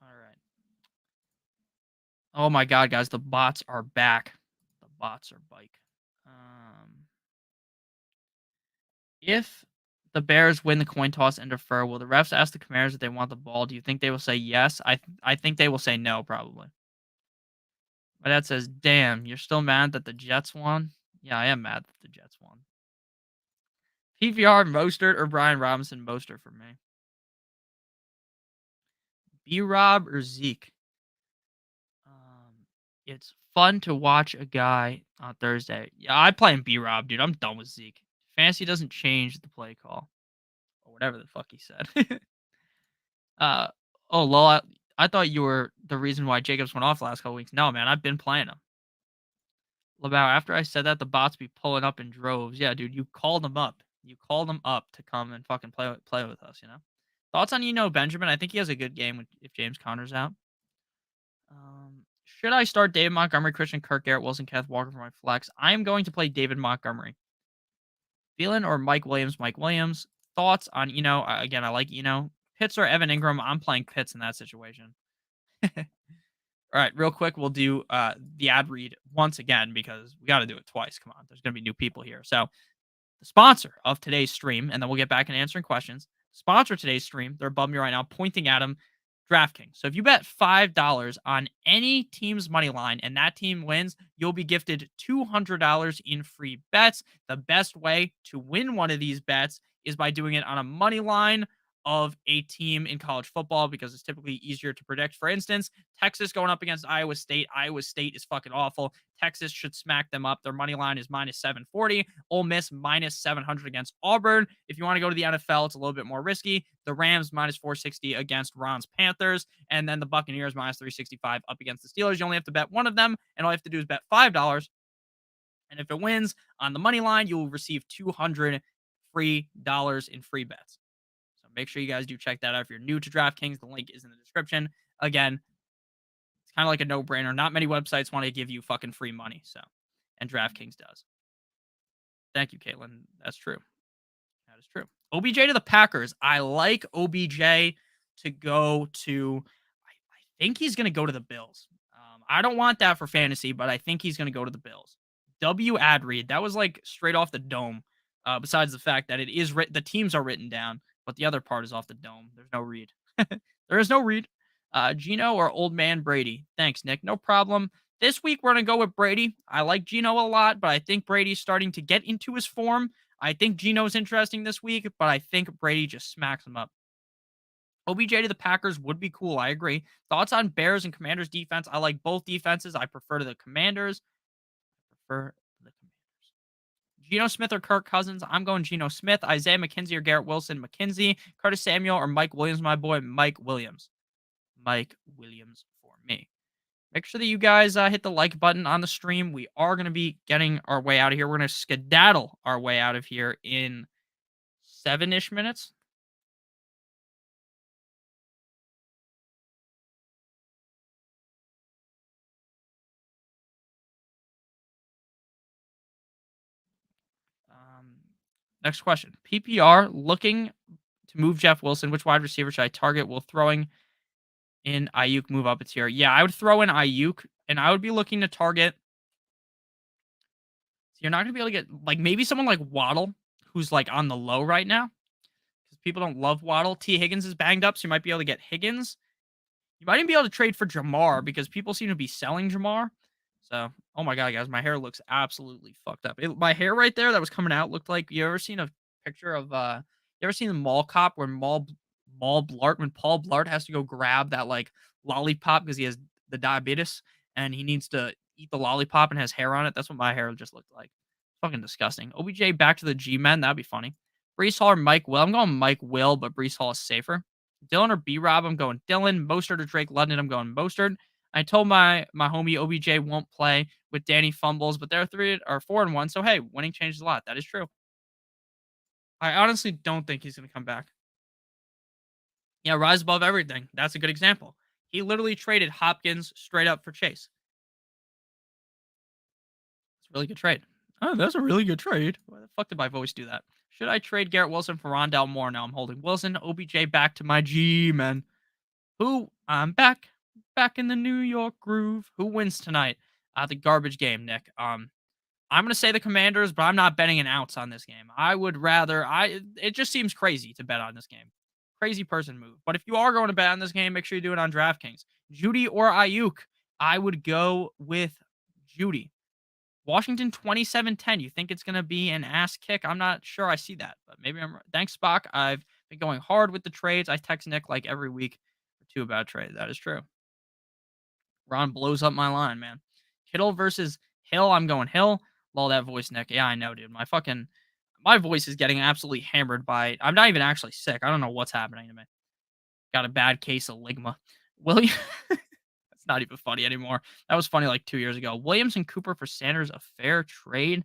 All right. Oh my god, guys, the bots are back. The bots are bike. If the Bears win the coin toss and defer, will the refs ask the Commanders if they want the ball? Do you think they will say yes? I think they will say no, probably. My dad says, "Damn, you're still mad that the Jets won?" Yeah, I am mad that the Jets won. PVR, Mostert, or Brian Robinson? Mostert for me. B-Rob or Zeke? It's fun to watch a guy on Thursday. Yeah, I play him B-Rob, dude. I'm done with Zeke. Fantasy doesn't change the play call. Or whatever the fuck he said. Oh, lol. I thought you were the reason why Jacobs went off the last couple weeks. No, man, I've been playing him. Labau, after I said that, the bots be pulling up in droves. Yeah, dude, you called them up. You called them up to come and fucking play with us, Thoughts on Benjamin? I think he has a good game if James Conner's out. Should I start David Montgomery, Christian Kirk, Garrett Wilson, Kenneth Walker for my flex? I am going to play David Montgomery. Thielen or Mike Williams? Mike Williams. Thoughts on again, I like Pitts or Evan Ingram. I'm playing Pitts in that situation. All right, real quick, we'll do the ad read once again because we got to do it twice. Come on, there's going to be new people here. So, the sponsor of today's stream, and then we'll get back and answering questions. Sponsor today's stream, they're above me right now, pointing at them, DraftKings. So if you bet $5 on any team's money line and that team wins, you'll be gifted $200 in free bets. The best way to win one of these bets is by doing it on a money line of a team in college football because it's typically easier to predict. For instance, Texas going up against Iowa State. Iowa State is fucking awful. Texas should smack them up. Their money line is minus 740. Ole Miss minus 700 against Auburn. If you want to go to the NFL, it's a little bit more risky. The Rams minus 460 against Ron's Panthers. And then the Buccaneers minus 365 up against the Steelers. You only have to bet one of them. And all you have to do is bet $5. And if it wins on the money line, you will receive $200 in free bets. Make sure you guys do check that out. If you're new to DraftKings, the link is in the description. Again, it's kind of like a no-brainer. Not many websites want to give you fucking free money, and DraftKings does. Thank you, Caitlin. That's true. That is true. OBJ to the Packers. I like OBJ to go to. I think he's going to go to the Bills. I don't want that for fantasy, but I think he's going to go to the Bills. W ad read. That was like straight off the dome. Besides the fact that it is the teams are written down. But the other part is off the dome. There's no read. There is no read. Gino or old man Brady? Thanks, Nick. No problem. This week, we're going to go with Brady. I like Gino a lot, but I think Brady's starting to get into his form. I think Gino's interesting this week, but I think Brady just smacks him up. OBJ to the Packers would be cool. I agree. Thoughts on Bears and Commanders defense? I like both defenses. I prefer to the Commanders. Geno Smith or Kirk Cousins? I'm going Geno Smith. Isaiah McKenzie or Garrett Wilson? McKenzie. Curtis Samuel or Mike Williams? My boy, Mike Williams. Mike Williams for me. Make sure that you guys hit the like button on the stream. We are going to be getting our way out of here. We're going to skedaddle our way out of here in 7-ish minutes. Next question. PPR looking to move Jeff Wilson. Which wide receiver should I target? Will throwing in Ayuk move up a tier? Yeah, I would throw in Ayuk, and I would be looking to target. You're not going to be able to get, like, maybe someone like Waddle, who's, like, on the low right now, because people don't love Waddle. T. Higgins is banged up, so you might be able to get Higgins. You might even be able to trade for Jamar because people seem to be selling Jamar. So, oh my god, guys, my hair looks absolutely fucked up. My hair right there that was coming out looked like, you ever seen a picture of you ever seen the mall cop where Mall Blart, when Paul Blart has to go grab that like lollipop because he has the diabetes and he needs to eat the lollipop and has hair on it. That's what my hair just looked like. Fucking disgusting. OBJ back to the G-men. That'd be funny. Brees Hall or Mike Will. I'm going Mike Will, but Brees Hall is safer. Dylan or B-Rob, I'm going Dylan. Mostert or Drake London, I'm going Mostert. I told my homie OBJ won't play with Danny fumbles, but they're 4-1. So hey, winning changes a lot. That is true. I honestly don't think he's gonna come back. Yeah, rise above everything. That's a good example. He literally traded Hopkins straight up for Chase. It's a really good trade. Oh, that's a really good trade. Why the fuck did my voice do that? Should I trade Garrett Wilson for Rondell Moore? Now I'm holding Wilson. OBJ back to my G-men. Who? I'm back in the New York groove. Who wins tonight? The garbage game, Nick. I'm gonna say the Commanders, but I'm not betting an ounce on this game. I would rather. It just seems crazy to bet on this game. Crazy person move. But if you are going to bet on this game, make sure you do it on DraftKings. Judy or Ayuk? I would go with Judy. Washington 27-10. You think it's going to be an ass kick? I'm not sure I see that, but maybe I'm right. Thanks, Spock. I've been going hard with the trades. I text Nick like every week or two about a trade. That is true. Ron blows up my line, man. Kittle versus Hill. I'm going Hill. Lol, that voice, Nick. Yeah, I know, dude. My voice is getting absolutely hammered by. I'm not even actually sick. I don't know what's happening to me. Got a bad case of ligma. William. That's not even funny anymore. That was funny like 2 years ago. Williams and Cooper for Sanders, a fair trade.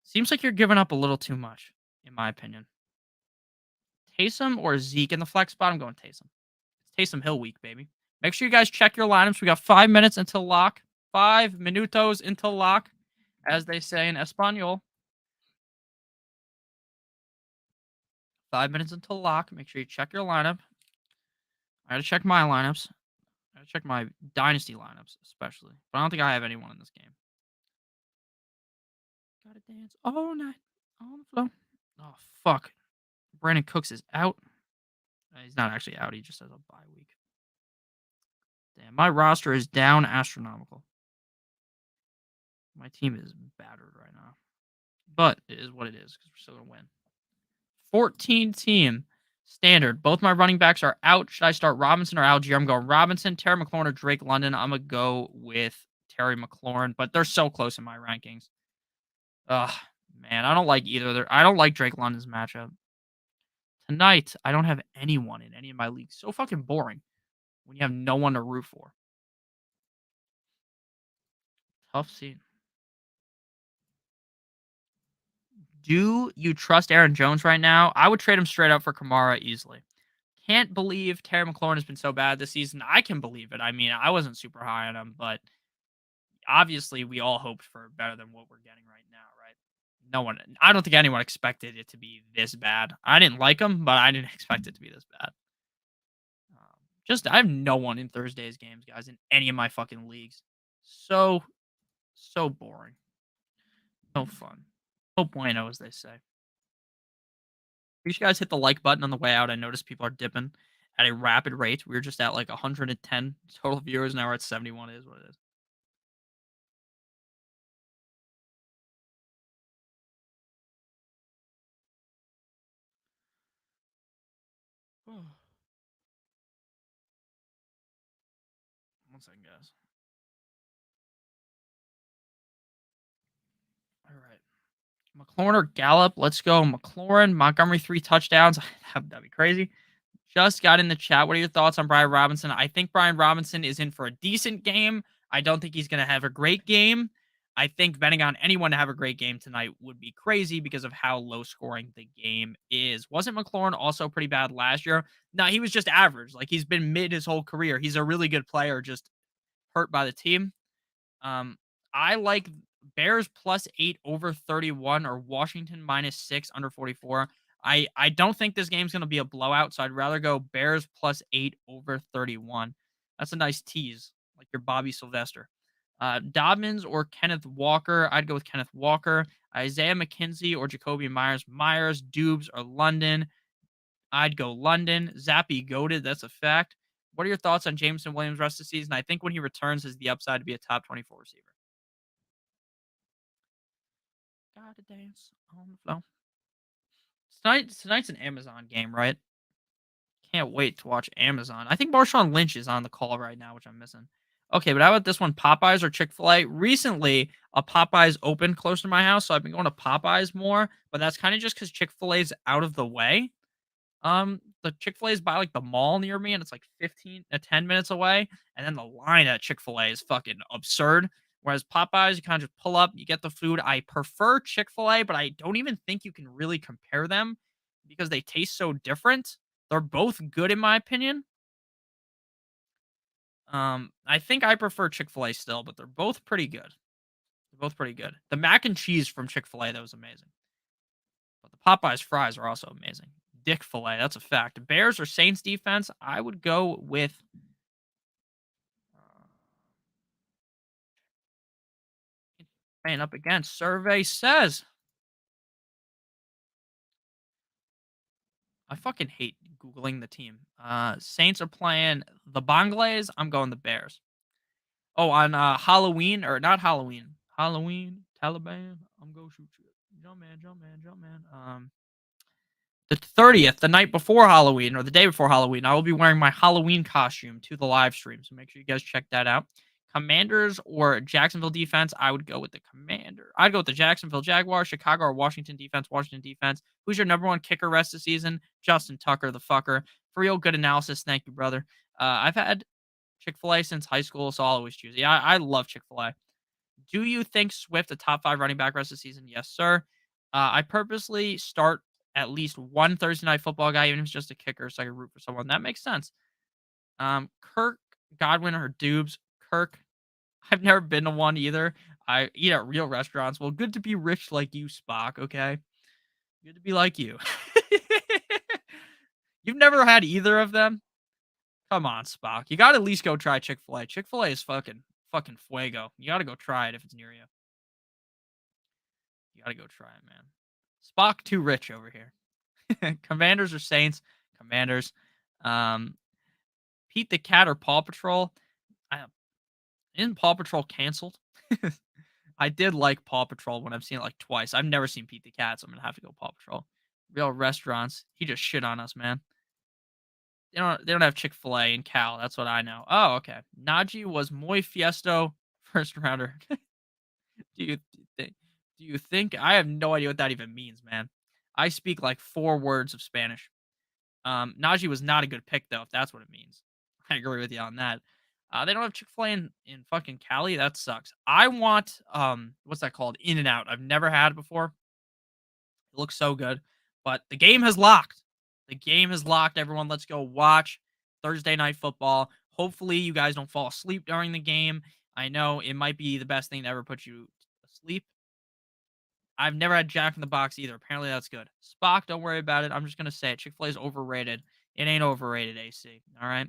Seems like you're giving up a little too much, in my opinion. Taysom or Zeke in the flex spot? I'm going Taysom. It's Taysom Hill week, baby. Make sure you guys check your lineups. We got 5 minutes until lock. 5 minutos until lock, as they say in Espanol. 5 minutes until lock. Make sure you check your lineup. I gotta check my lineups. I gotta check my dynasty lineups, especially. But I don't think I have anyone in this game. Gotta dance all night on the floor. Oh, fuck. Brandon Cooks is out. He's not actually out. He just has a bye week. Damn, my roster is down astronomical. My team is battered right now. But it is what it is because we're still going to win. 14 team standard. Both my running backs are out. Should I start Robinson or Algier? I'm going Robinson. Terry McLaurin or Drake London? I'm going to go with Terry McLaurin, but they're so close in my rankings. Ugh, man, I don't like either. I don't like Drake London's matchup. Tonight, I don't have anyone in any of my leagues. So fucking boring when you have no one to root for. Tough scene. Do you trust Aaron Jones right now? I would trade him straight up for Kamara easily. Can't believe Terry McLaurin has been so bad this season. I can believe it. I mean, I wasn't super high on him, but obviously we all hoped for better than what we're getting right now, right? I don't think anyone expected it to be this bad. I didn't like him, but I didn't expect it to be this bad. I have no one in Thursday's games, guys, in any of my fucking leagues. So boring. No fun. No bueno, as they say. You guys hit the like button on the way out. I noticed people are dipping at a rapid rate. We were just at like 110 total viewers. Now we're at 71. It is what it is. One second, guys. All right. McLaurin or Gallup? Let's go. McLaurin. Montgomery 3 touchdowns. That'd be crazy. just got in the chat. What are your thoughts on Brian Robinson? I think Brian Robinson is in for a decent game. I don't think he's going to have a great game. I think betting on anyone to have a great game tonight would be crazy because of how low scoring the game is. Wasn't McLaurin also pretty bad last year? No, he was just average. Like, he's been mid his whole career. He's a really good player, just hurt by the team. I like Bears +8 over 31 or Washington -6 under 44. I don't think this game's gonna be a blowout, so I'd rather go Bears +8 over 31. That's a nice tease, like your Bobby Sylvester. Dobbins or Kenneth Walker. I'd go with Kenneth Walker. Isaiah McKenzie or Jacoby Myers. Myers, Dubes, or London. I'd go London. Zappy goated. That's a fact. What are your thoughts on Jameson Williams rest of the season? I think when he returns, has the upside to be a top 24 receiver. Gotta dance on the floor. Tonight's an Amazon game, right? Can't wait to watch Amazon. I think Marshawn Lynch is on the call right now, which I'm missing. Okay, but how about this one? Popeyes or Chick-fil-A? Recently, a Popeyes opened close to my house, so I've been going to Popeyes more, but that's kind of just because Chick-fil-A is out of the way. The Chick-fil-A is by, like, the mall near me, and it's, like, 10 minutes away, and then the line at Chick-fil-A is fucking absurd, whereas Popeyes, you kinda just pull up, you get the food. I prefer Chick-fil-A, but I don't even think you can really compare them because they taste so different. They're both good in my opinion. I think I prefer Chick-fil-A still, but they're both pretty good. They're both pretty good. The mac and cheese from Chick-fil-A, that was amazing. But the Popeyes fries are also amazing. Dick fillet, that's a fact. Bears or Saints defense, I would go with playing up against. Survey says. I fucking hate Googling the team. Saints are playing the Bengals. I'm going the Bears. Oh, on Halloween, or not Halloween. Halloween, Taliban. I'm going to shoot you. Jump man, jump man, jump man. The 30th, the night before Halloween, or the day before Halloween, I will be wearing my Halloween costume to the live stream. So make sure you guys check that out. Commanders or Jacksonville defense, I would go with the Commander. I'd go with the Jacksonville Jaguars, Chicago or Washington defense. Washington defense. Who's your number one kicker rest of the season? Justin Tucker, the fucker. For real good analysis. Thank you, brother. I've had Chick-fil-A since high school, so I'll always choose. Yeah, I love Chick-fil-A. Do you think Swift a top 5 running back rest of the season? Yes, sir. I purposely start at least one Thursday night football guy, even if it's just a kicker, so I can root for someone. That makes sense. Kirk, Godwin, or Dubes. Kirk. I've never been to one either. I eat at real restaurants. Well, good to be rich like you, Spock, okay? Good to be like you. You've never had either of them? Come on, Spock. You gotta at least go try Chick-fil-A. Chick-fil-A is fucking fuego. You gotta go try it if it's near you. You gotta go try it, man. Spock too rich over here. Commanders or Saints? Commanders. Pete the Cat or Paw Patrol? Isn't Paw Patrol canceled? I did like Paw Patrol when I've seen it like twice. I've never seen Pete the Cat, so I'm gonna have to go Paw Patrol. Real restaurants. He just shit on us, man. They don't have Chick-fil-A in Cal. That's what I know. Oh, okay. Najee was muy fiesto first rounder. Do you think? Do you think? I have no idea what that even means, man. I speak like 4 words of Spanish. Najee was not a good pick though, if that's what it means. I agree with you on that. They don't have Chick-fil-A in fucking Cali. That sucks. I want what's that called? In-N-Out. I've never had it before. It looks so good. But the game has locked. The game is locked. Everyone, let's go watch Thursday night football. Hopefully you guys don't fall asleep during the game. I know it might be the best thing to ever put you to sleep. I've never had Jack in the Box either. Apparently that's good. Spock, don't worry about it. I'm just going to say it. Chick-fil-A is overrated. It ain't overrated, AC. All right?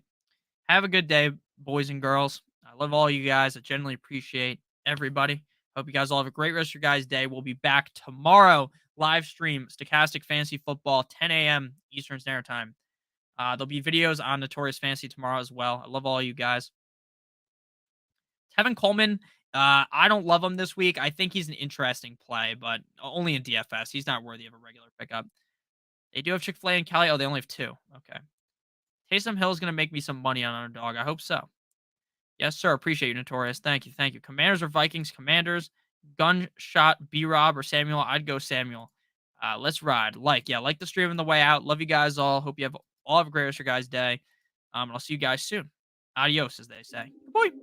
Have a good day, boys and girls. I love all you guys. I genuinely appreciate everybody. Hope you guys all have a great rest of your guys' day. We'll be back tomorrow. Live stream, Stochastic Fantasy Football, 10 a.m. Eastern Standard Time. There'll be videos on Notorious Fantasy tomorrow as well. I love all you guys. Tevin Coleman, I don't love him this week. I think he's an interesting play, but only in DFS. He's not worthy of a regular pickup. They do have Chick-fil-A and Cali. Oh, they only have 2. Okay. Taysom Hill is going to make me some money on Underdog. I hope so. Yes, sir. Appreciate you, Notorious. Thank you. Thank you. Commanders or Vikings? Commanders. Gunshot, B-Rob, or Samuel? I'd go Samuel. Let's ride. Like the stream on the way out. Love you guys all. Hope you have All have a great rest of your guys' day. And I'll see you guys soon. Adios, as they say. Goodbye.